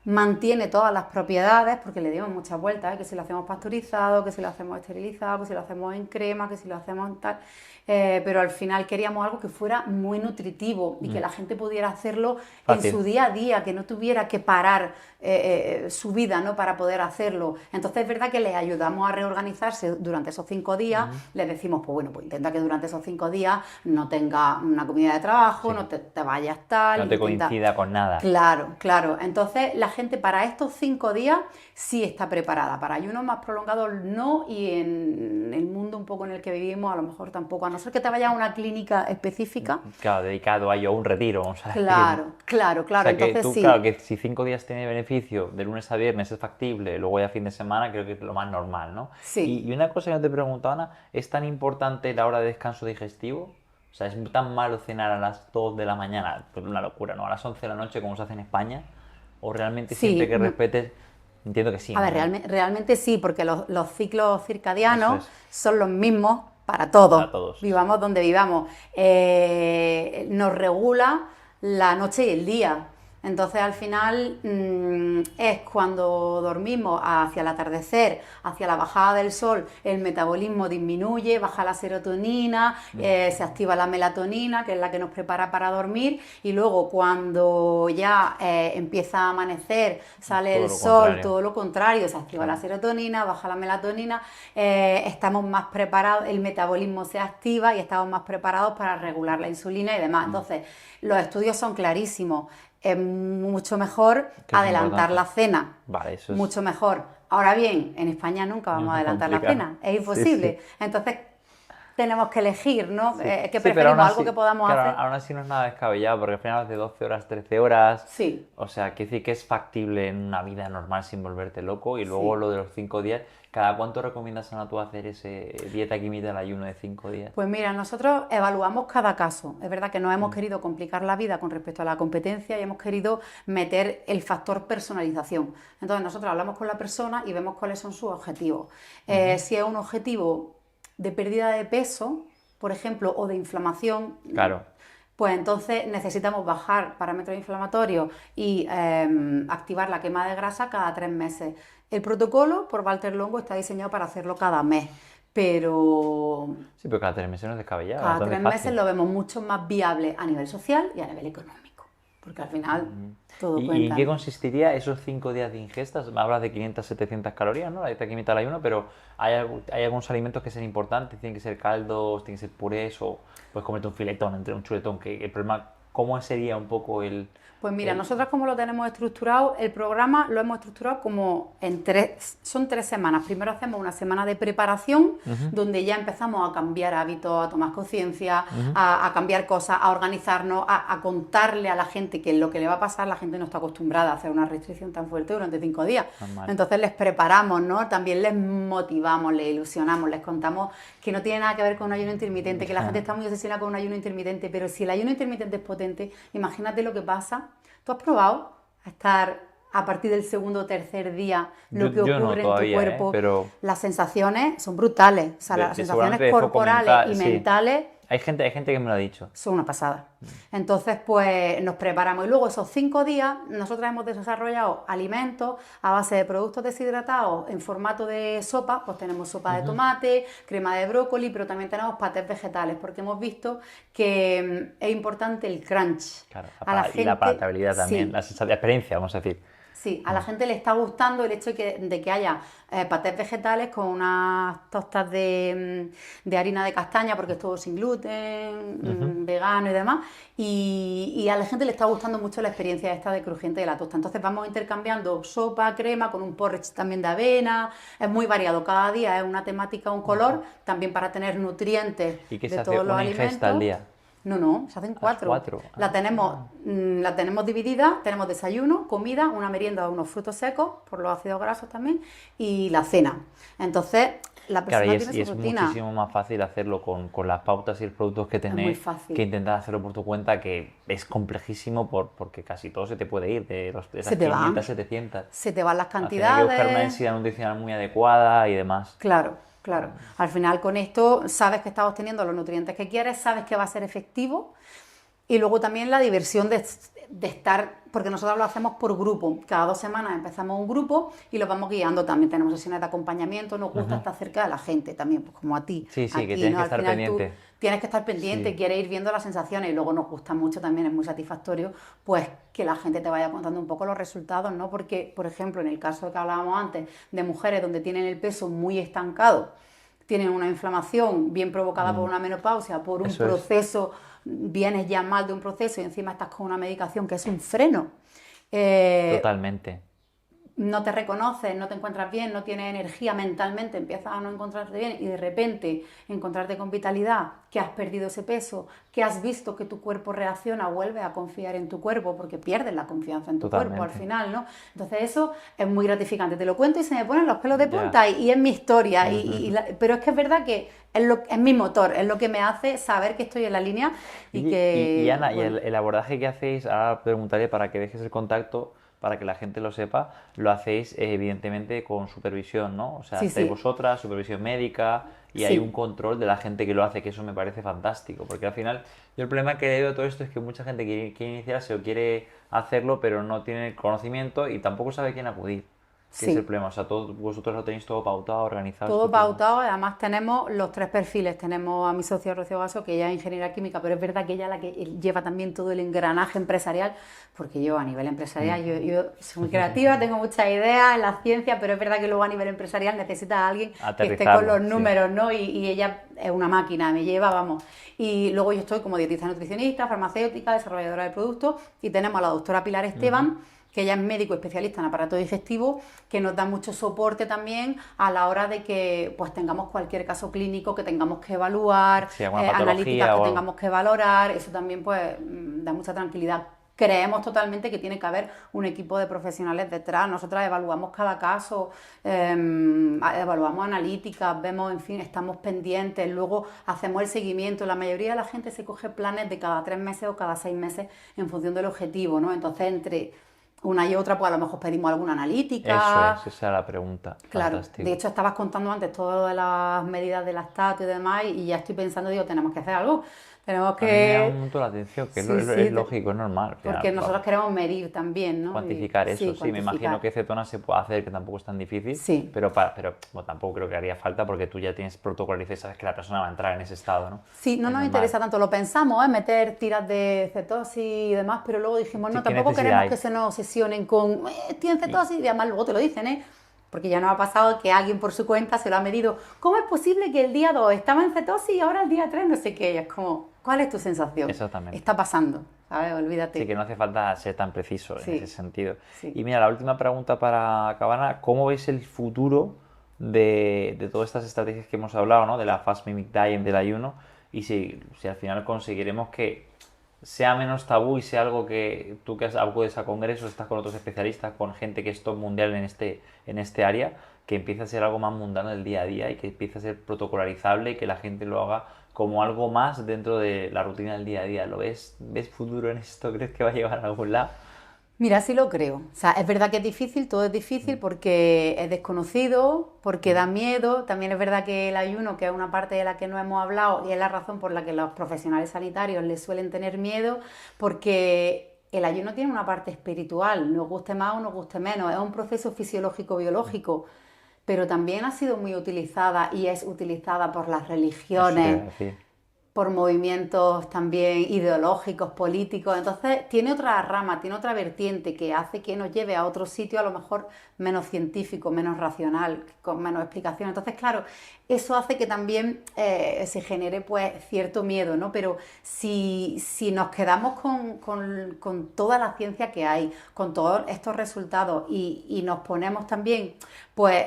mantiene todas las propiedades, porque le dimos muchas vueltas, que si lo hacemos pasteurizado, que si lo hacemos esterilizado, que si lo hacemos en crema, que si lo hacemos en tal... pero al final queríamos algo que fuera muy nutritivo y que la gente pudiera hacerlo fácil, en su día a día, que no tuviera que parar su vida, ¿no?, para poder hacerlo. Entonces es verdad que les ayudamos a reorganizarse durante esos 5 días, les decimos, pues bueno, pues intenta que durante esos 5 días no tenga una comida de trabajo, no te vayas tal... No te coincida con nada. Claro, claro. Entonces la gente para estos 5 días sí está preparada. Para ayunos más prolongados no, y en el mundo un poco en el que vivimos a lo mejor tampoco, a no ser que te vayas a una clínica específica. Claro, dedicado a ello, a un retiro, vamos a decir. Claro. O sea, entonces que tú, sí. claro, que si 5 días tiene beneficio, de lunes a viernes es factible, luego ya fin de semana creo que es lo más normal, ¿no? Sí. Y una cosa que no te he preguntado, Ana, ¿es tan importante la hora de descanso digestivo? O sea, ¿es tan malo cenar a las 2 de la mañana? Pues una locura, ¿no? A las 11 de la noche como se hace en España. ¿O realmente siempre que respetes? Entiendo que sí. A ver, realmente sí, porque los ciclos circadianos son los mismos para todos. Vivamos donde vivamos. Nos regula la noche y el día. Entonces al final es cuando dormimos hacia el atardecer, hacia la bajada del sol, el metabolismo disminuye, baja la serotonina, se activa la melatonina, que es la que nos prepara para dormir, y luego cuando ya empieza a amanecer, sale el sol, todo lo contrario, se activa la serotonina, baja la melatonina, estamos más preparados, el metabolismo se activa y estamos más preparados para regular la insulina y demás. Entonces los estudios son clarísimos. Es mucho mejor adelantar la cena. Vale, eso es... Mucho mejor. Ahora bien, en España nunca vamos a adelantar la cena. Es imposible. Sí. Entonces, tenemos que elegir, ¿no? Sí. Que preferimos algo que podamos hacer. Aún así no es nada descabellado, porque al final de 12 horas, 13 horas. Sí. O sea, que decir que es factible en una vida normal sin volverte loco. Y luego lo de los 5 días. ¿Cada cuánto recomiendas, Ana, tú hacer ese dieta que imita el ayuno de 5 días? Pues mira, nosotros evaluamos cada caso. Es verdad que no hemos querido complicar la vida con respecto a la competencia y hemos querido meter el factor personalización. Entonces nosotros hablamos con la persona y vemos cuáles son sus objetivos. Si es un objetivo de pérdida de peso, por ejemplo, o de inflamación... Claro. Pues entonces necesitamos bajar parámetros inflamatorios y activar la quema de grasa cada 3 meses. El protocolo por Walter Longo está diseñado para hacerlo cada mes, pero... Sí, pero cada 3 meses no es descabellado. Cada 3 meses lo vemos mucho más viable a nivel social y a nivel económico, porque al final todo cuenta. ¿Y en qué consistiría esos 5 días de ingestas? Me hablas de 500-700 calorías, ¿no? La dieta que imita el ayuno, pero ¿hay algunos alimentos que sean importantes? ¿Tienen que ser caldos, tienen que ser purés o puedes comerte un filetón entre un chuletón? Que el problema ¿Cómo sería un poco el...? Pues mira, nosotros como lo tenemos estructurado, el programa lo hemos estructurado como son 3 semanas. Primero hacemos una semana de preparación, donde ya empezamos a cambiar hábitos, a tomar conciencia, a cambiar cosas, a organizarnos, a contarle a la gente qué es lo que le va a pasar. La gente no está acostumbrada a hacer una restricción tan fuerte durante 5 días. Normal. Entonces les preparamos, ¿no? También les motivamos, les ilusionamos, les contamos que no tiene nada que ver con un ayuno intermitente, que la gente está muy obsesionada con un ayuno intermitente, pero si el ayuno intermitente es potente, imagínate lo que pasa. ¿Tú has probado a estar a partir del segundo o tercer día lo que ocurre en tu cuerpo? Pero las sensaciones son brutales, o sea, las sensaciones corporales y mentales. Hay gente que me lo ha dicho. Son una pasada. Entonces, pues nos preparamos. Y luego esos 5 días, nosotros hemos desarrollado alimentos a base de productos deshidratados en formato de sopa. Pues tenemos sopa de tomate, crema de brócoli, pero también tenemos patés vegetales, porque hemos visto que es importante el crunch. Claro, y la palatabilidad también, sí. la sensación de experiencia, vamos a decir. Sí, a la gente le está gustando el hecho de que haya patés vegetales con unas tostas de harina de castaña, porque es todo sin gluten, vegano y demás, y a la gente le está gustando mucho la experiencia esta de crujiente de la tosta. Entonces vamos intercambiando sopa, crema, con un porridge también de avena, es muy variado, cada día es una temática, un color, también para tener nutrientes ¿Y qué de se hace? todos los ¿Una alimentos. ingesta al día? No, se hacen 4. 4. La tenemos dividida, tenemos desayuno, comida, una merienda o unos frutos secos, por los ácidos grasos también, y la cena. Entonces, la persona Claro, tiene y su es rutina. muchísimo más fácil hacerlo con las pautas y los productos que muy tenéis fácil. que intentar hacerlo por tu cuenta, que es complejísimo porque casi todo se te puede ir, de esas Se te va. 500, 700. Se te van las Al final hay que buscar una cantidades. densidad nutricional muy adecuada y demás. Claro. Al final con esto sabes que estás obteniendo los nutrientes que quieres, sabes que va a ser efectivo. Y luego también la diversión de estar, porque nosotros lo hacemos por grupo. Cada 2 semanas empezamos un grupo y lo vamos guiando. También tenemos sesiones de acompañamiento, nos gusta estar cerca de la gente también, pues como a ti. Sí, Aquí, que tienes que Al estar final pendiente. tú tienes que estar pendiente, quieres ir viendo las sensaciones y luego nos gusta mucho también, es muy satisfactorio, pues que la gente te vaya contando un poco los resultados, ¿no? Porque, por ejemplo, en el caso que hablábamos antes, de mujeres donde tienen el peso muy estancado, tienen una inflamación bien provocada por una menopausia, por un Eso es. proceso, vienes ya mal de un proceso y encima estás con una medicación que es un freno. Totalmente. No te reconoces, no te encuentras bien, no tienes energía mentalmente, empiezas a no encontrarte bien y de repente encontrarte con vitalidad, que has perdido ese peso, que has visto que tu cuerpo reacciona, vuelves a confiar en tu cuerpo porque pierdes la confianza en tu cuerpo al final, ¿no? Entonces eso es muy gratificante. Te lo cuento y se me ponen los pelos de punta y es mi historia, pero es que es verdad que es mi motor, es lo que me hace saber que estoy en la línea Y Ana, bueno. y el abordaje que hacéis, ahora preguntaré para que dejes el contacto, para que la gente lo sepa, lo hacéis evidentemente con supervisión, ¿no? O sea, Sí, estáis sí. vosotras, supervisión médica, y Sí. hay un control de la gente que lo hace, que eso me parece fantástico, porque al final, yo el problema que le veo a todo esto es que mucha gente quiere iniciarse o quiere hacerlo, pero no tiene el conocimiento y tampoco sabe a quién acudir. Que Sí. es el problema, o sea, vosotros lo tenéis todo pautado, organizado. Todo estupendo. pautado, además tenemos los 3 perfiles. Tenemos a mi socia Rocío Gaso, que ella es ingeniera química, pero es verdad que ella es la que lleva también todo el engranaje empresarial, porque yo a nivel empresarial, yo soy muy creativa, tengo muchas ideas en la ciencia, pero es verdad que luego a nivel empresarial necesitas a alguien que esté con Aterrizarlo, los números, ¿no? Y ella es una máquina, me lleva, vamos. Y luego yo estoy como dietista nutricionista, farmacéutica, desarrolladora de productos, y tenemos a la doctora Pilar Esteban, que ella es médico especialista en aparato digestivo, que nos da mucho soporte también a la hora de que pues tengamos cualquier caso clínico que tengamos que evaluar, Sí, alguna patología analíticas o que algo. tengamos que valorar, eso también pues da mucha tranquilidad. Creemos totalmente que tiene que haber un equipo de profesionales detrás. Nosotras evaluamos cada caso, evaluamos analíticas, vemos, en fin, estamos pendientes, luego hacemos el seguimiento. La mayoría de la gente se coge planes de cada 3 meses o cada 6 meses en función del objetivo, ¿no? Entonces, entre una y otra, pues a lo mejor pedimos alguna analítica. Eso es, esa es la pregunta. Claro, Fantástico. de hecho estabas contando antes todo de las medidas de lactato y demás y ya estoy pensando, digo, tenemos que hacer algo. Tenemos A mí me llama que... un montón la atención, que Sí, es lógico, es normal. Porque nosotros queremos medir también, ¿no? Cuantificar Y- eso, sí, me imagino cuantificar. que cetona se puede hacer, que tampoco es tan difícil, Sí. pero bueno, tampoco creo que haría falta porque tú ya tienes protocolizado y sabes que la persona va a entrar en ese estado, ¿no? Sí, no Es nos normal. interesa tanto, lo pensamos, meter tiras de cetosis y demás, pero luego dijimos, no, Sí, ¿qué tampoco necesidad queremos hay? que se nos obsesionen con, tienes cetosis, y además luego te lo dicen, ¿eh? Porque ya nos ha pasado que alguien por su cuenta se lo ha medido. ¿Cómo es posible que el día 2 estaba en cetosis y ahora el día 3 no sé qué? Y es como, ¿Cuál es tu sensación? Exactamente. Está pasando, ¿sabes? Olvídate. Sí, que no hace falta ser tan preciso Sí. en ese sentido. Sí. Y mira, la última pregunta para acabar, Ana, ¿cómo ves el futuro de todas estas estrategias que hemos hablado, ¿no? De la Fast Mimic Diet, del ayuno, y si al final conseguiremos que sea menos tabú y sea algo que tú que acudes a congresos, estás con otros especialistas, con gente que es top mundial en este área, que empiece a ser algo más mundano del día a día y que empiece a ser protocolarizable y que la gente lo haga como algo más dentro de la rutina del día a día. ¿Lo ves? ¿Ves futuro en esto? ¿Crees que va a llegar a algún lado? Mira, sí lo creo. O sea, es verdad que es difícil, todo es difícil porque es desconocido, porque da miedo. También es verdad que el ayuno, que es una parte de la que no hemos hablado y es la razón por la que los profesionales sanitarios les suelen tener miedo, porque el ayuno tiene una parte espiritual, nos guste más o nos guste menos. Es un proceso fisiológico-biológico, pero también ha sido muy utilizada y es utilizada por las Eso te iba a religiones, decir. por movimientos también ideológicos, políticos. Entonces tiene otra rama, tiene otra vertiente que hace que nos lleve a otro sitio a lo mejor menos científico, menos racional, con menos explicación. Entonces, claro, eso hace que también se genere pues cierto miedo, ¿no? Pero si nos quedamos con toda la ciencia que hay, con todos estos resultados y nos ponemos también, pues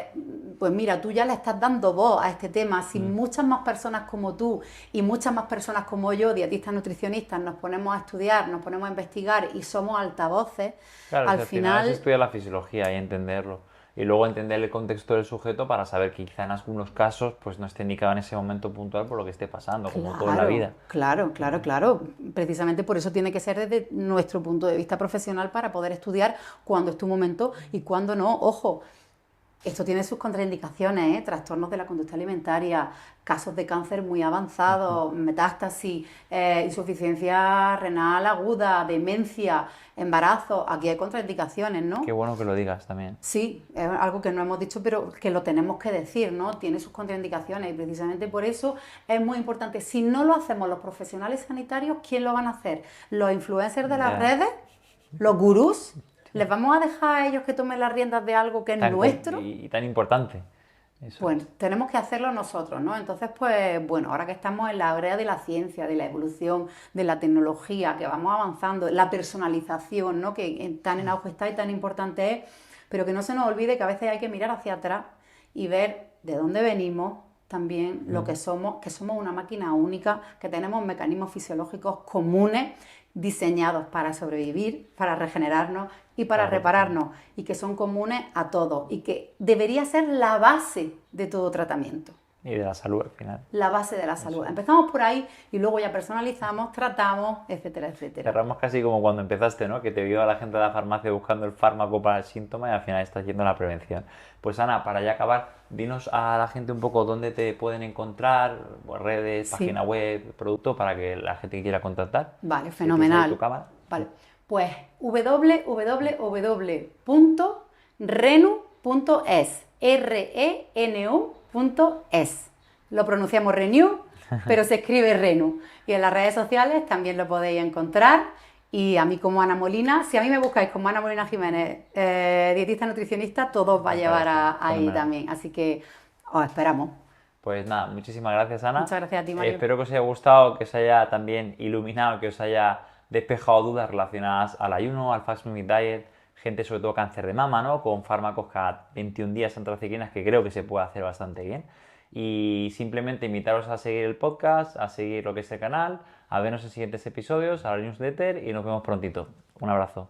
mira, tú ya le estás dando voz a este tema. Si muchas más personas como tú y muchas más personas como yo, dietistas, nutricionistas, nos ponemos a estudiar, nos ponemos a investigar y somos altavoces, Claro, al si al final es final, estudiar la fisiología y entenderlo. Y luego entender el contexto del sujeto para saber que quizá en algunos casos pues no esté indicado en ese momento puntual por lo que esté pasando, como todo en la vida. claro. Precisamente por eso tiene que ser desde nuestro punto de vista profesional para poder estudiar cuándo es tu momento y cuándo no. Ojo, esto tiene sus contraindicaciones, ¿eh? Trastornos de la conducta alimentaria, casos de cáncer muy avanzados, metástasis, insuficiencia renal aguda, demencia, embarazo. Aquí hay contraindicaciones, ¿no? Qué bueno que lo digas también. Sí, es algo que no hemos dicho, pero que lo tenemos que decir, ¿no? Tiene sus contraindicaciones y precisamente por eso es muy importante. Si no lo hacemos los profesionales sanitarios, ¿quién lo van a hacer? ¿Los influencers de las Ya. redes? ¿Los gurús? ¿Les vamos a dejar a ellos que tomen las riendas de algo que es nuestro? Y tan importante. Eso. Bueno, tenemos que hacerlo nosotros, ¿no? Entonces, pues bueno, ahora que estamos en la brea de la ciencia, de la evolución, de la tecnología, que vamos avanzando, la personalización, ¿no? Que tan en auge está y tan importante es, pero que no se nos olvide que a veces hay que mirar hacia atrás y ver de dónde venimos, también lo que somos una máquina única, que tenemos mecanismos fisiológicos comunes diseñados para sobrevivir, para regenerarnos y para repararnos, y que son comunes a todos y que debería ser la base de todo tratamiento. Y de la salud al final. La base de la salud. Empezamos por ahí y luego ya personalizamos, tratamos, etcétera, etcétera. Cerramos casi como cuando empezaste, ¿no? Que te vio a la gente de la farmacia buscando el fármaco para el síntoma y al final estás yendo a la prevención. Pues Ana, para ya acabar, dinos a la gente un poco dónde te pueden encontrar, pues, redes, Sí. página web, producto, para que la gente que quiera contactar. Vale, Si quieres abrir fenomenal. tu cámara. Vale, pues www.renu.es, renu.es. Lo pronunciamos Renew, pero se escribe Renu. Y en las redes sociales también lo podéis encontrar. Y a mí como Ana Molina, si a mí me buscáis como Ana Molina Jiménez, dietista nutricionista, todo os va a llevar ahí fenomenal. también. Así que os esperamos. Pues nada, muchísimas gracias, Ana. Muchas gracias a ti, Mario. Espero que os haya gustado, que os haya también iluminado, que os haya despejado dudas relacionadas al ayuno, al Fast Moving Diet, gente sobre todo cáncer de mama, ¿no? Con fármacos cada 21 días antraciclinas, que creo que se puede hacer bastante bien. Y simplemente invitaros a seguir el podcast, a seguir lo que es el canal, a vernos en siguientes episodios, a la newsletter y nos vemos prontito. Un abrazo.